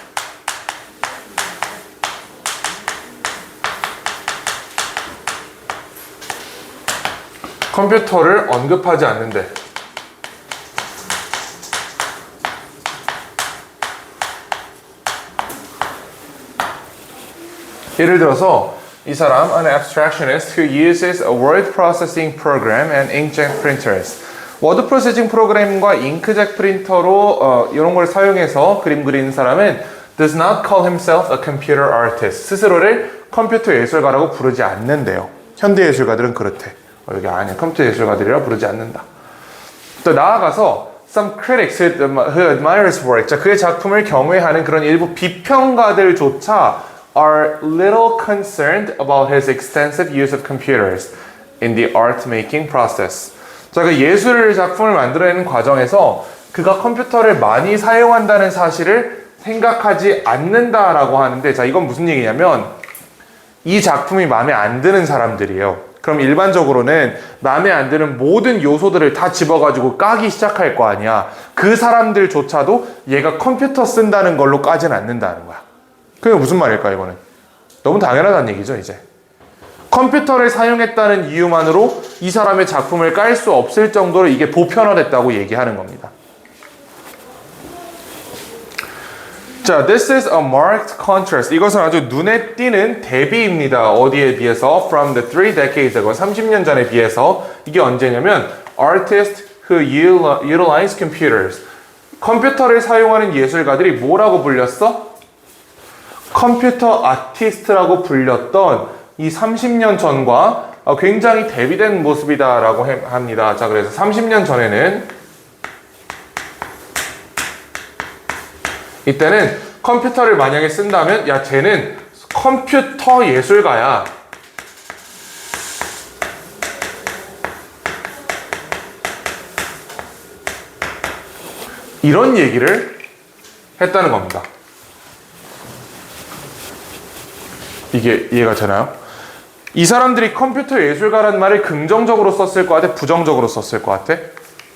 컴퓨터를 언급하지 않는데 예를 들어서 이 사람 an abstractionist who uses a word processing program and inkjet printers. 워드 프로세싱 프로그램과 잉크젯 프린터로 이런 걸 사용해서 그림 그리는 사람은 does not call himself a computer artist. 스스로를 컴퓨터 예술가라고 부르지 않는데요. 현대 예술가들은 그렇대. 여기 아니야. 컴퓨터 예술가들이라 부르지 않는다. 또 나아가서 some critics who admire his work. 자, 그의 작품을 경외하는 그런 일부 비평가들조차 are little concerned about his extensive use of computers in the art making process. 자, 그 예술 작품을 만들어내는 과정에서 그가 컴퓨터를 많이 사용한다는 사실을 생각하지 않는다라고 하는데, 자, 이건 무슨 얘기냐면 이 작품이 마음에 안 드는 사람들이에요. 그럼 일반적으로는 마음에 안 드는 모든 요소들을 다 집어가지고 까기 시작할 거 아니야. 그 사람들조차도 얘가 컴퓨터 쓴다는 걸로 까진 않는다는 거야. 그게 무슨 말일까 이거는? 너무 당연하다는 얘기죠 이제. 컴퓨터를 사용했다는 이유만으로 이 사람의 작품을 깔 수 없을 정도로 이게 보편화됐다고 얘기하는 겁니다. 자, this is a marked contrast. 이것은 아주 눈에 띄는 대비입니다. 어디에 비해서? From the 3 decades ago. 30년 전에 비해서. 이게 언제냐면 artists who utilize computers. 컴퓨터를 사용하는 예술가들이 뭐라고 불렸어? 컴퓨터 아티스트라고 불렸던 이 30년 전과 굉장히 대비된 모습이다라고 합니다. 자, 그래서 30년 전에는 이때는 컴퓨터를 만약에 쓴다면 야 쟤는 컴퓨터 예술가야. 이런 얘기를 했다는 겁니다. 이게 이해가 되나요? 이 사람들이 컴퓨터 예술가라는 말을 긍정적으로 썼을 것 같아? 부정적으로 썼을 것 같아?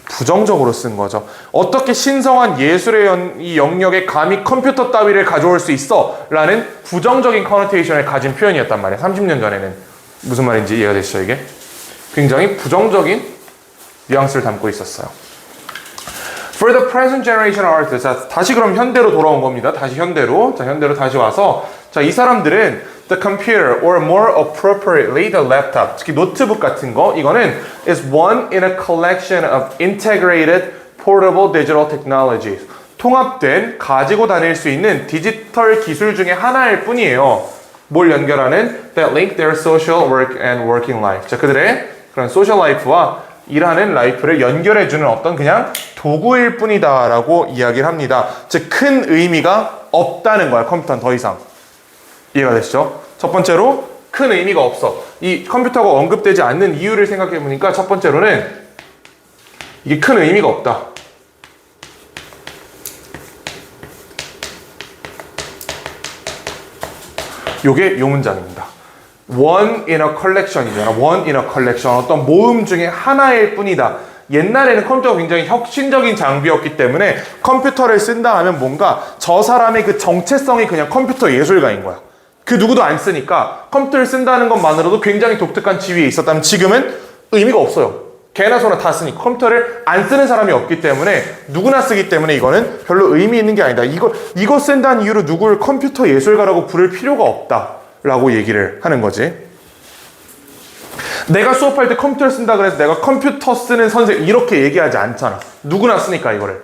부정적으로 쓴 거죠. 어떻게 신성한 예술의 이 영역에 감히 컴퓨터 따위를 가져올 수 있어? 라는 부정적인 커노테이션을 가진 표현이었단 말이야. 30년 전에는. 무슨 말인지 이해가 되시죠 이게? 굉장히 부정적인 뉘앙스를 담고 있었어요. For the present generation artists. 자, 다시 그럼 현대로 돌아온 겁니다. 다시 현대로. 자, 현대로 다시 와서 자, 이 사람들은 the computer or more appropriately the laptop. 특히 노트북 같은 거 이거는 is one in a collection of integrated portable digital technologies. 통합된 가지고 다닐 수 있는 디지털 기술 중에 하나일 뿐이에요. 뭘 연결하는? That link their social work and working life. 자, 그들의 그런 소셜 라이프와 일하는 라이프를 연결해주는 어떤 그냥 도구일 뿐이다 라고 이야기를 합니다. 즉 큰 의미가 없다는 거야. 컴퓨터는 더 이상. 이해가 되시죠? 첫 번째로 큰 의미가 없어. 이 컴퓨터가 언급되지 않는 이유를 생각해 보니까 첫 번째로는 이게 큰 의미가 없다. 요게 요 문장입니다. One in a collection이잖아. One in a collection. 어떤 모음 중에 하나일 뿐이다. 옛날에는 컴퓨터가 굉장히 혁신적인 장비였기 때문에 컴퓨터를 쓴다 하면 뭔가 저 사람의 그 정체성이 그냥 컴퓨터 예술가인 거야. 그 누구도 안 쓰니까 컴퓨터를 쓴다는 것만으로도 굉장히 독특한 지위에 있었다면 지금은 의미가 없어요. 개나 소나 다 쓰니까 컴퓨터를 안 쓰는 사람이 없기 때문에 누구나 쓰기 때문에 이거는 별로 의미 있는 게 아니다. 이거 쓴다는 이유로 누구를 컴퓨터 예술가라고 부를 필요가 없다라고 얘기를 하는 거지. 내가 수업할 때 컴퓨터를 쓴다 그래서 내가 컴퓨터 쓰는 선생님 이렇게 얘기하지 않잖아. 누구나 쓰니까 이거를.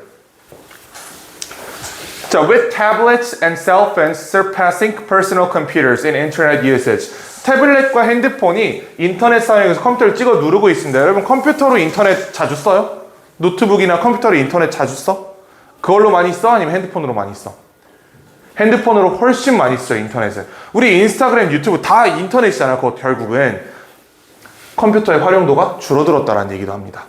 자, with tablets and cell phones surpassing personal computers in internet usage. 태블릿과 핸드폰이 인터넷 사용해서 컴퓨터를 찍어 누르고 있습니다. 여러분 컴퓨터로 인터넷 자주 써요? 노트북이나 컴퓨터로 인터넷 자주 써? 그걸로 많이 써? 아니면 핸드폰으로 많이 써? 핸드폰으로 훨씬 많이 써요, 인터넷은. 우리 인스타그램, 유튜브 다 인터넷이잖아, 그거 결국은. 컴퓨터의 활용도가 줄어들었다는 얘기도 합니다.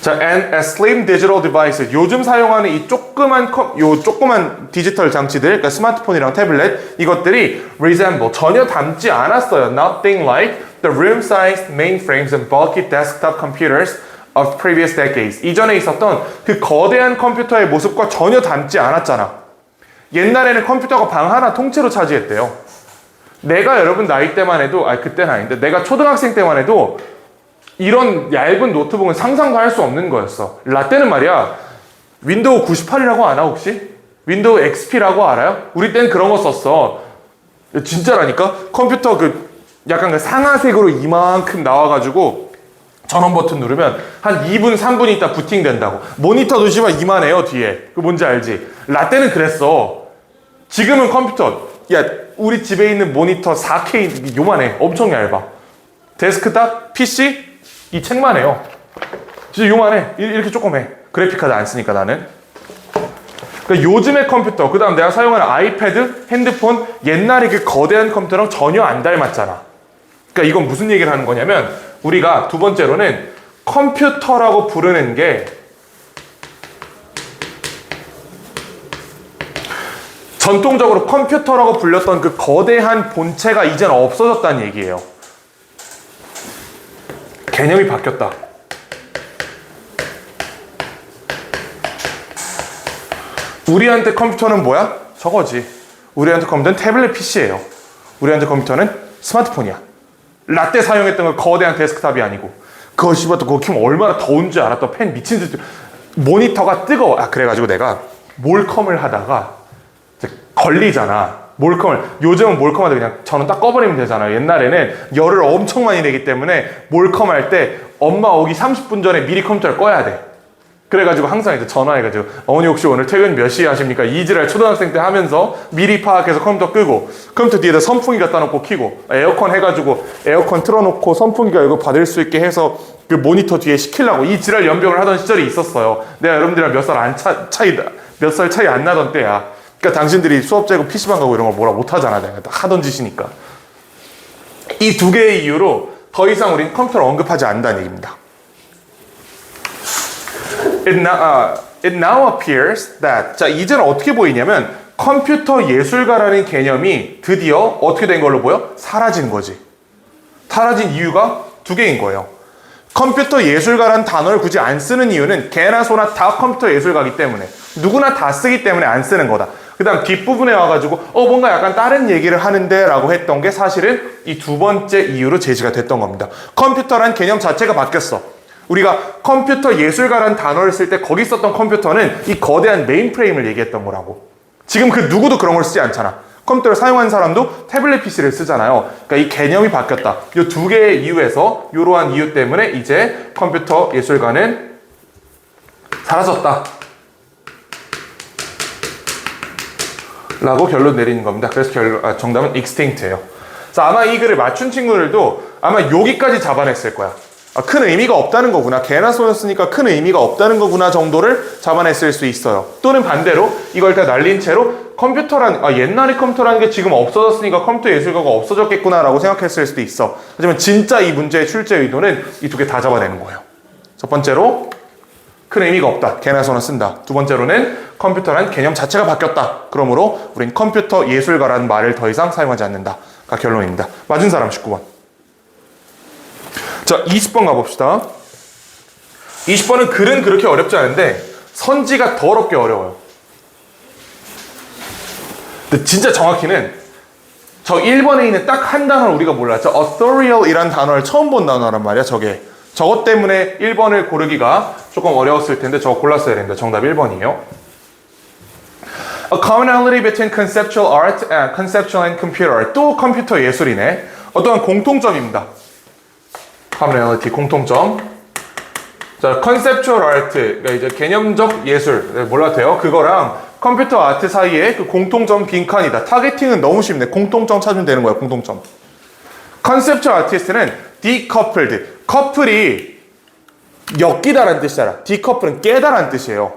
자, and as slim digital devices. 요즘 사용하는 이 조그만 디지털 장치들, 그러니까 스마트폰이랑 태블릿, 이것들이 resemble, 전혀 닮지 않았어요. Nothing like the room-sized mainframes and bulky desktop computers of previous decades. 이전에 있었던 그 거대한 컴퓨터의 모습과 전혀 닮지 않았잖아. 옛날에는 컴퓨터가 방 하나 통째로 차지했대요. 내가 여러분 나이 때만 해도, 그때는 아닌데, 내가 초등학생 때만 해도 이런 얇은 노트북은 상상도 할 수 없는 거였어. 라떼는 말이야, 윈도우 98이라고 아나 혹시? 윈도우 XP라고 알아요? 우리 때는 그런 거 썼어. 진짜라니까? 컴퓨터 약간 상아색으로 이만큼 나와가지고 전원 버튼 누르면 한 2분, 3분 있다 부팅된다고. 모니터도 씨발 이만해요, 뒤에. 그 뭔지 알지? 라떼는 그랬어. 지금은 컴퓨터, 야, 우리 집에 있는 모니터 4K 요만해. 엄청 얇아. 데스크탑, PC, 이 책만 해요. 진짜 요만해. 이렇게 조그매. 그래픽카드 안 쓰니까 나는. 그러니까 요즘의 컴퓨터, 그 다음 내가 사용하는 아이패드, 핸드폰, 옛날에 그 거대한 컴퓨터랑 전혀 안 닮았잖아. 그러니까 이건 무슨 얘기를 하는 거냐면 우리가 두 번째로는 컴퓨터라고 부르는 게 전통적으로 컴퓨터라고 불렸던 그 거대한 본체가 이제는 없어졌다는 얘기예요. 개념이 바뀌었다. 우리한테 컴퓨터는 뭐야? 저거지. 우리한테 컴퓨터는 태블릿 PC예요. 우리한테 컴퓨터는 스마트폰이야. 라떼 사용했던 그 거대한 데스크탑이 아니고, 그거 씹어 또 그거 키면 얼마나 더운 줄 알아. 또 팬 미친 듯이 모니터가 뜨거워. 그래가지고 내가 몰컴을 하다가 이제 걸리잖아. 몰컴을, 요즘은 몰컴하다 그냥 저는 딱 꺼버리면 되잖아요. 옛날에는 열을 엄청 많이 내기 때문에 몰컴할 때 엄마 오기 30분 전에 미리 컴퓨터를 꺼야 돼. 그래가지고 항상 이제 전화해가지고 어머니 혹시 오늘 퇴근 몇 시에 하십니까? 이지랄 초등학생 때 하면서 미리 파악해서 컴퓨터 끄고, 컴퓨터 뒤에다 선풍기 갖다 놓고 켜고, 에어컨 해가지고 에어컨 틀어놓고 선풍기가 이거 받을 수 있게 해서 그 모니터 뒤에 시키려고 이 지랄 연병을 하던 시절이 있었어요. 내가 여러분들이랑 몇 살 차이 안 나던 때야. 그러니까 당신들이 수업 재고 PC방 가고 이런 거 뭐라 못하잖아. 내가 하던 짓이니까. 이 두 개의 이유로 더 이상 우린 컴퓨터를 언급하지 않는다는 얘기입니다. It now appears that, 자, 이제는 어떻게 보이냐면 컴퓨터 예술가라는 개념이 드디어 어떻게 된 걸로 보여? 사라진 거지. 사라진 이유가 두 개인 거예요. 컴퓨터 예술가라는 단어를 굳이 안 쓰는 이유는 개나 소나 다 컴퓨터 예술가이기 때문에, 누구나 다 쓰기 때문에 안 쓰는 거다. 그 다음 뒷부분에 와가지고 뭔가 약간 다른 얘기를 하는데 라고 했던 게 사실은 이 두 번째 이유로 제시가 됐던 겁니다. 컴퓨터란 개념 자체가 바뀌었어. 우리가 컴퓨터 예술가라는 단어를 쓸 때 거기 썼던 컴퓨터는 이 거대한 메인프레임을 얘기했던 거라고. 지금 그 누구도 그런 걸 쓰지 않잖아. 컴퓨터를 사용하는 사람도 태블릿 PC를 쓰잖아요. 그러니까 이 개념이 바뀌었다. 이 두 개의 이유에서, 이러한 이유 때문에 이제 컴퓨터 예술가는 사라졌다 라고 결론 내리는 겁니다. 그래서 정답은 extinct예요. 자, 아마 이 글을 맞춘 친구들도 아마 여기까지 잡아냈을 거야. 큰 의미가 없다는 거구나. 개나 소였으니까 큰 의미가 없다는 거구나 정도를 잡아냈을 수 있어요. 또는 반대로 이걸 다 날린 채로 옛날에 컴퓨터라는 게 지금 없어졌으니까 컴퓨터 예술가가 없어졌겠구나 라고 생각했을 수도 있어. 하지만 진짜 이 문제의 출제 의도는 이 두 개 다 잡아내는 거예요. 첫 번째로 큰 의미가 없다. 개나 소나 쓴다. 두 번째로는 컴퓨터란 개념 자체가 바뀌었다. 그러므로 우린 컴퓨터 예술가라는 말을 더 이상 사용하지 않는다가 결론입니다. 맞은 사람 19번. 자, 20번 가봅시다. 20번은 글은 그렇게 어렵지 않은데 선지가 더럽게 어려워요. 근데 진짜 정확히는 저 1번에 있는 딱 한 단어를 우리가 몰랐죠. authorial이라는 단어를 처음 본 단어란 말이야. 저것 때문에 1번을 고르기가 조금 어려웠을 텐데 저거 골랐어야 됩니다. 정답 1번이에요. A commonality between conceptual art and conceptual and computer art. 또 컴퓨터 예술이네. 어떠한 공통점입니다. commonality, 공통점. 자, conceptual art, 그러니까 이제 개념적 예술, 몰라도 돼요. 그거랑 컴퓨터 아트 사이에 그 공통점 빈칸이다. 타겟팅은 너무 쉽네. 공통점 찾으면 되는 거야, 공통점. conceptual artist는 decoupled, 커플이 엮이다라는 뜻이잖아. decouple은 깨다라는 뜻이에요.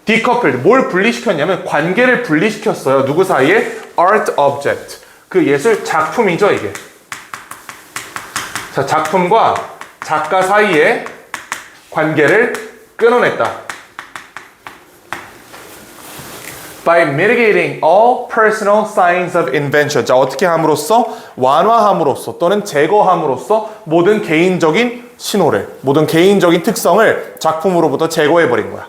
decoupled, 뭘 분리시켰냐면 관계를 분리시켰어요. 누구 사이에? art object, 그 예술 작품이죠, 이게. 자, 작품과 작가 사이에 관계를 끊어냈다. By mitigating all personal signs of invention. 자, 어떻게 함으로써? 완화함으로써 또는 제거함으로써 모든 개인적인 신호를, 모든 개인적인 특성을 작품으로부터 제거해버린 거야.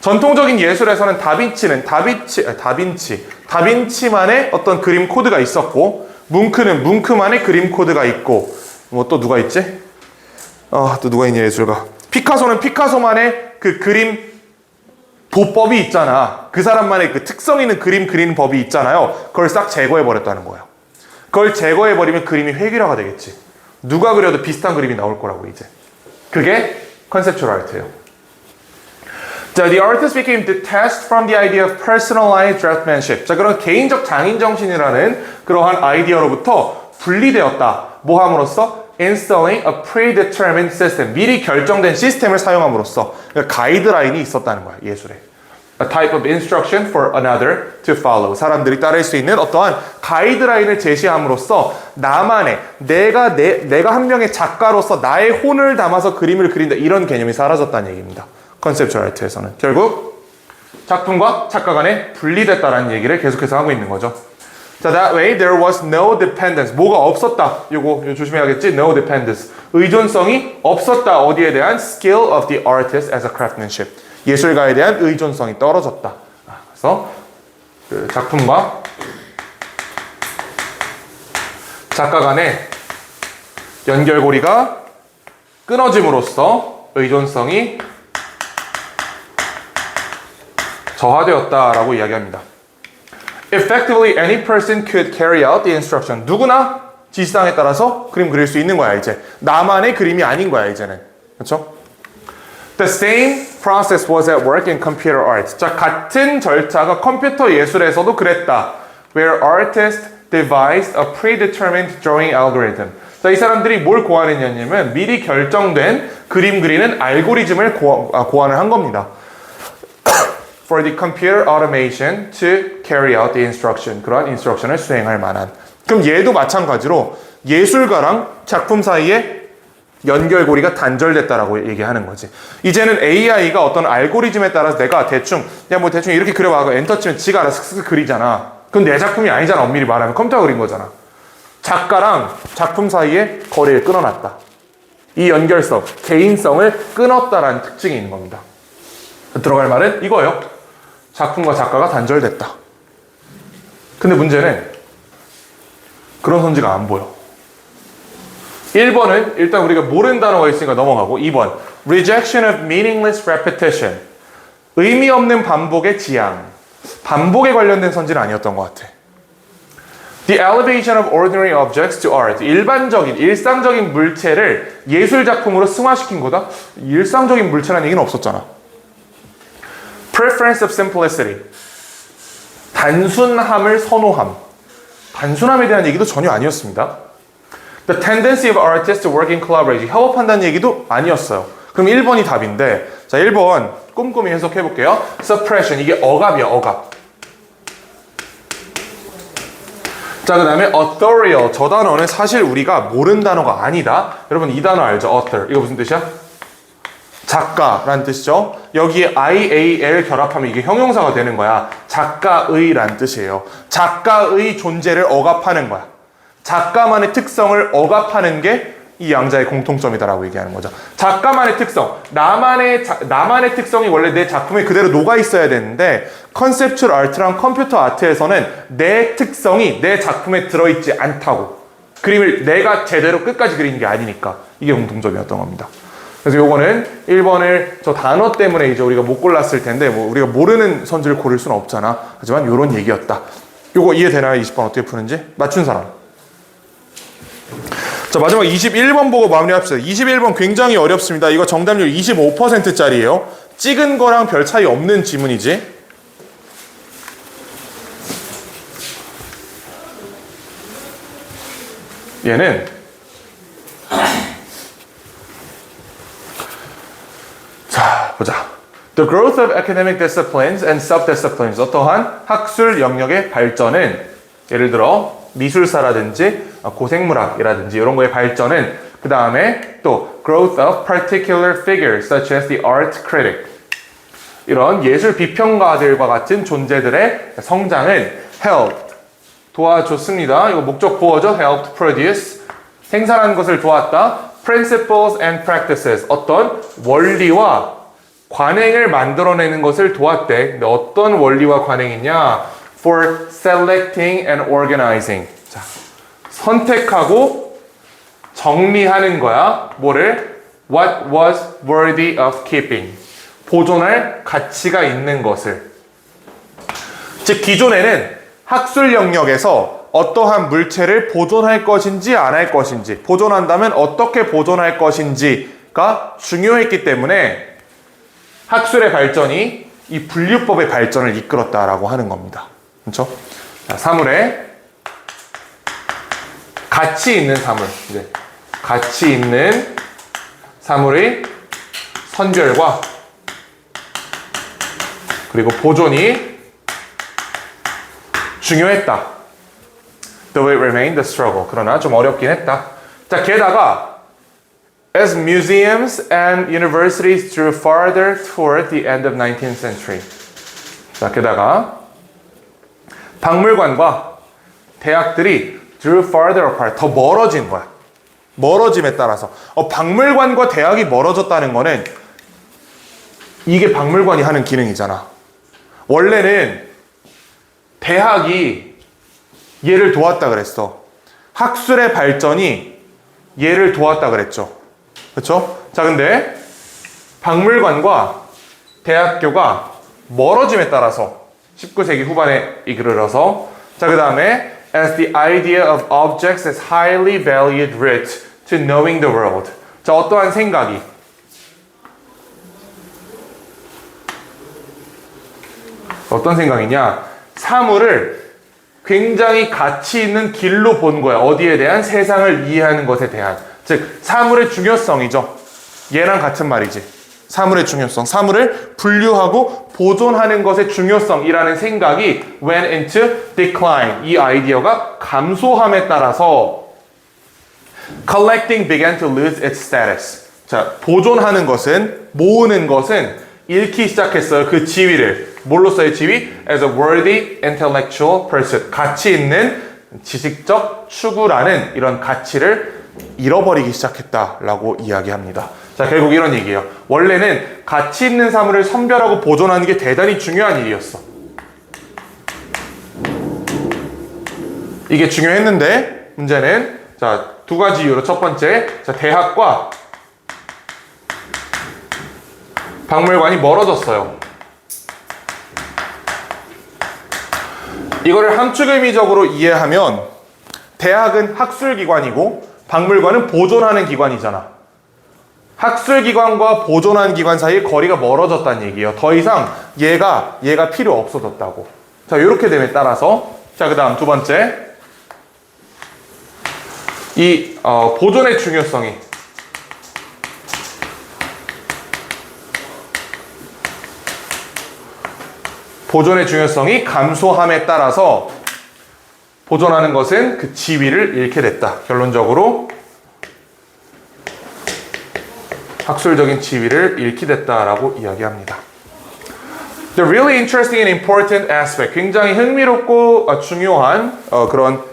전통적인 예술에서는 다빈치만의 어떤 그림 코드가 있었고, 뭉크는 뭉크만의 그림 코드가 있고, 뭐 또 누가 있지? 또 누가 있냐, 예술가. 피카소는 피카소만의 그 그림 도법이 있잖아. 그 사람만의 그 특성 있는 그림 그리는 법이 있잖아요. 그걸 싹 제거해버렸다는 거예요. 그걸 제거해버리면 그림이 획일화가 되겠지. 누가 그려도 비슷한 그림이 나올 거라고, 이제. 그게 컨셉추얼 아트예요. 자, the artist became detached from the idea of personalized draftsmanship. 자, 그런 개인적 장인정신이라는 그러한 아이디어로부터 분리되었다. 뭐 함으로써? Installing a predetermined system. 미리 결정된 시스템을 사용함으로써. 그러니까 가이드라인이 있었다는 거야, 예술에. A type of instruction for another to follow. 사람들이 따를 수 있는 어떠한 가이드라인을 제시함으로써 나만의, 내가 한 명의 작가로서 나의 혼을 담아서 그림을 그린다. 이런 개념이 사라졌다는 얘기입니다. 컨셉추얼 아트에서는. 결국 작품과 작가 간에 분리됐다라는 얘기를 계속해서 하고 있는 거죠. 자, that way there was no dependence. 뭐가 없었다. 요거 조심해야겠지? No dependence. 의존성이 없었다. 어디에 대한? Skill of the artist as a craftsmanship. 예술가에 대한 의존성이 떨어졌다. 그래서 그 작품과 작가 간의 연결고리가 끊어짐으로써 의존성이 저하되었다라고 이야기합니다. Effectively, any person could carry out the instruction. 누구나 지시사항에 따라서 그림 그릴 수 있는 거야, 이제. 나만의 그림이 아닌 거야, 이제는. 그렇죠? The same process was at work in computer art. 자, 같은 절차가 컴퓨터 예술에서도 그랬다. Where artists devised a predetermined drawing algorithm. 자, 이 사람들이 뭘 고안했냐면 미리 결정된 그림 그리는 알고리즘을 고안을 한 겁니다. For the computer automation to carry out the instruction. 그러한 인스트럭션을 수행할 만한. 그럼 얘도 마찬가지로 예술가랑 작품 사이에 연결고리가 단절됐다라고 얘기하는 거지. 이제는 AI가 어떤 알고리즘에 따라서 내가 대충 이렇게 그려봐. 엔터 치면 지가 알아서 슥슥 그리잖아. 그럼 내 작품이 아니잖아. 엄밀히 말하면 컴퓨터가 그린 거잖아. 작가랑 작품 사이에 거리를 끊어놨다. 이 연결성, 개인성을 끊었다라는 특징이 있는 겁니다. 들어갈 말은 이거예요. 작품과 작가가 단절됐다. 근데 문제는 그런 손지가 안 보여. 1번은 일단 우리가 모르는 단어가 있으니까 넘어가고 2번 Rejection of meaningless repetition. 의미 없는 반복의 지향. 반복에 관련된 선지는 아니었던 것 같아. The elevation of ordinary objects to art. 일상적인 물체를 예술 작품으로 승화시킨 거다? 일상적인 물체라는 얘기는 없었잖아. Preference of simplicity. 단순함을 선호함. 단순함에 대한 얘기도 전혀 아니었습니다. The tendency of artists to work in collaboration. 협업한다는 얘기도 아니었어요. 그럼 1번이 답인데, 자, 1번 꼼꼼히 해석해 볼게요. Suppression. 이게 억압이야, 억압. 자, 그 다음에 authorial. 저 단어는 사실 우리가 모르는 단어가 아니다. 여러분 이 단어 알죠? author. 이거 무슨 뜻이야? 작가라는 뜻이죠. 여기에 IAL 결합하면 이게 형용사가 되는 거야. 작가의란 뜻이에요. 작가의 존재를 억압하는 거야. 작가만의 특성을 억압하는 게 이 양자의 공통점이다라고 얘기하는 거죠. 작가만의 특성, 나만의 특성이 원래 내 작품에 그대로 녹아 있어야 되는데 컨셉츄얼 아트랑 컴퓨터 아트에서는 내 특성이 내 작품에 들어있지 않다고. 그림을 내가 제대로 끝까지 그리는 게 아니니까 이게 공통점이었던 겁니다. 그래서 요거는 1번을 저 단어 때문에 이제 우리가 못 골랐을 텐데 뭐 우리가 모르는 선지를 고를 수는 없잖아. 하지만 요런 얘기였다. 요거 이해되나요? 20번 어떻게 푸는지? 맞춘 사람. 자, 마지막 21번 보고 마무리합시다. 21번 굉장히 어렵습니다. 이거 정답률 25%짜리예요. 찍은 거랑 별 차이 없는 지문이지. 얘는 자, 보자. The growth of academic disciplines and sub-disciplines. 어떠한 학술 영역의 발전은 예를 들어 미술사라든지 고생물학이라든지 이런 거의 발전은 그 다음에 또 growth of particular figures such as the art critic. 이런 예술 비평가들과 같은 존재들의 성장은 helped. 도와줬습니다. 이거 목적 보어죠. helped produce. 생산한 것을 도왔다. principles and practices. 어떤 원리와 관행을 만들어내는 것을 도왔대. 근데 어떤 원리와 관행이냐? For selecting and organizing. 자, 선택하고 정리하는 거야. 뭐를? What was worthy of keeping. 보존할 가치가 있는 것을. 즉, 기존에는 학술 영역에서 어떠한 물체를 보존할 것인지 안 할 것인지, 보존한다면 어떻게 보존할 것인지가 중요했기 때문에 학술의 발전이 이 분류법의 발전을 이끌었다라고 하는 겁니다. 그렇죠? 자, 사물에 가치 있는 사물, 이제 가치 있는 사물의 선별과 그리고 보존이 중요했다. Though it remained a struggle. 그러나 좀 어렵긴 했다. 자, 게다가 as museums and universities drew farther toward the end of 19th century. 자, 게다가 박물관과 대학들이 drew farther apart, 더 멀어진 거야. 멀어짐에 따라서 박물관과 대학이 멀어졌다는 거는 이게 박물관이 하는 기능이잖아. 원래는 대학이 얘를 도왔다 그랬어. 학술의 발전이 얘를 도왔다 그랬죠. 그렇죠? 자, 근데 박물관과 대학교가 멀어짐에 따라서 19세기 후반에 이르러서 자, 그 다음에 as the idea of objects is highly valued route to knowing the world. 자, 어떠한 생각이 어떤 생각이냐? 사물을 굉장히 가치 있는 길로 본 거야. 어디에 대한? 세상을 이해하는 것에 대한. 즉, 사물의 중요성이죠. 얘랑 같은 말이지. 사물의 중요성. 사물을 분류하고 보존하는 것의 중요성이라는 생각이 went into decline. 이 아이디어가 감소함에 따라서 collecting began to lose its status. 자, 보존하는 것은, 모으는 것은 잃기 시작했어요. 그 지위를. 뭘로서의 지위? As a worthy intellectual pursuit. 가치 있는 지식적 추구라는 이런 가치를 잃어버리기 시작했다라고 이야기합니다. 자, 결국 이런 얘기예요. 원래는 가치 있는 사물을 선별하고 보존하는 게 대단히 중요한 일이었어. 이게 중요했는데 문제는 자, 두 가지 이유로 첫 번째, 자, 대학과 박물관이 멀어졌어요. 이거를 함축의미적으로 이해하면 대학은 학술기관이고 박물관은 보존하는 기관이잖아. 학술기관과 보존하는 기관 사이에 거리가 멀어졌다는 얘기예요. 더 이상 얘가 필요 없어졌다고. 자, 이렇게 됨에 따라서 자, 그 다음 두 번째 이 보존의 중요성이 감소함에 따라서 보존하는 것은 그 지위를 잃게 됐다. 결론적으로 학술적인 지위를 잃게 됐다라고 이야기합니다. The really interesting and important aspect, 굉장히 흥미롭고 중요한 그런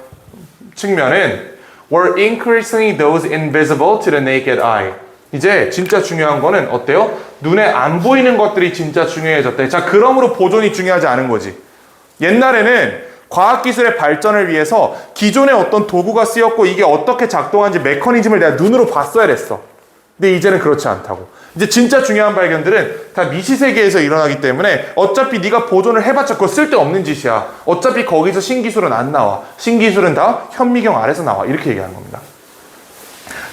측면은 were increasingly those invisible to the naked eye. 이제 진짜 중요한 거는 어때요? 눈에 안 보이는 것들이 진짜 중요해졌다. 자, 그러므로 보존이 중요하지 않은 거지. 옛날에는 과학기술의 발전을 위해서 기존에 어떤 도구가 쓰였고 이게 어떻게 작동하는지 메커니즘을 내가 눈으로 봤어야 됐어. 근데 이제는 그렇지 않다고. 이제 진짜 중요한 발견들은 다 미시세계에서 일어나기 때문에 어차피 네가 보존을 해봤자 그거 쓸데없는 짓이야. 어차피 거기서 신기술은 안 나와. 신기술은 다 현미경 아래서 나와. 이렇게 얘기하는 겁니다.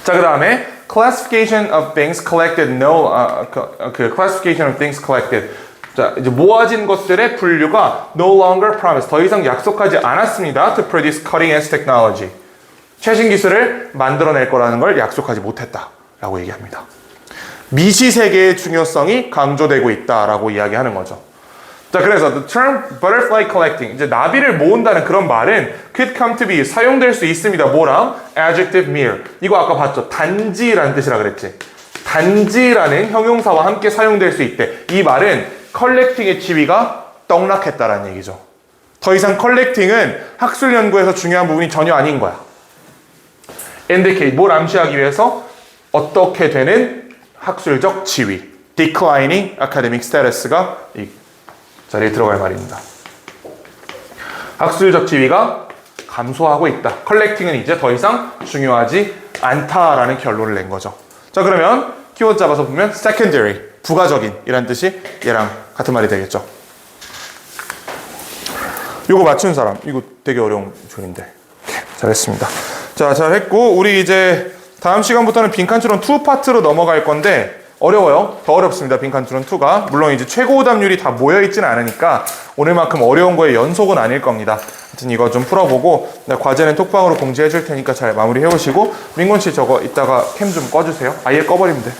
자, 그 다음에 classification of things collected, classification of things collected. 자, 이제 모아진 것들의 분류가 no longer promised. 더 이상 약속하지 않았습니다. To produce cutting edge technology. 최신 기술을 만들어낼 거라는 걸 약속하지 못했다라고 얘기합니다. 미시세계의 중요성이 강조되고 있다라고 이야기하는 거죠. 자, 그래서 the term butterfly collecting, 이제 나비를 모은다는 그런 말은 could come to be, 사용될 수 있습니다. 뭐랑? adjective mere. 이거 아까 봤죠? 단지라는 뜻이라 그랬지. 단지라는 형용사와 함께 사용될 수 있대. 이 말은 컬렉팅의 지위가 떡락했다라는 얘기죠. 더 이상 컬렉팅은 학술 연구에서 중요한 부분이 전혀 아닌 거야. indicate, 뭘 암시하기 위해서? 어떻게 되는 학술적 지위. declining academic status가 이 자리에 들어갈 말입니다. 학술적 지위가 감소하고 있다. 컬렉팅은 이제 더 이상 중요하지 않다라는 결론을 낸 거죠. 자, 그러면 키워드 잡아서 보면 secondary, 부가적인 이란 뜻이 얘랑 같은 말이 되겠죠. 이거 맞춘 사람, 이거 되게 어려운 줄인데 잘했습니다. 자, 잘했고 우리 이제 다음 시간부터는 빈칸추론 2 파트로 넘어갈 건데 어려워요. 더 어렵습니다. 빈칸추론 2가. 물론 이제 최고 오답률이 다 모여있지는 않으니까 오늘만큼 어려운 거의 연속은 아닐 겁니다. 하여튼 이거 좀 풀어보고 과제는 톡방으로 공지해 줄 테니까 잘 마무리해 오시고 민곤 씨 저거 이따가 캠 좀 꺼주세요. 아예 꺼버리면 돼.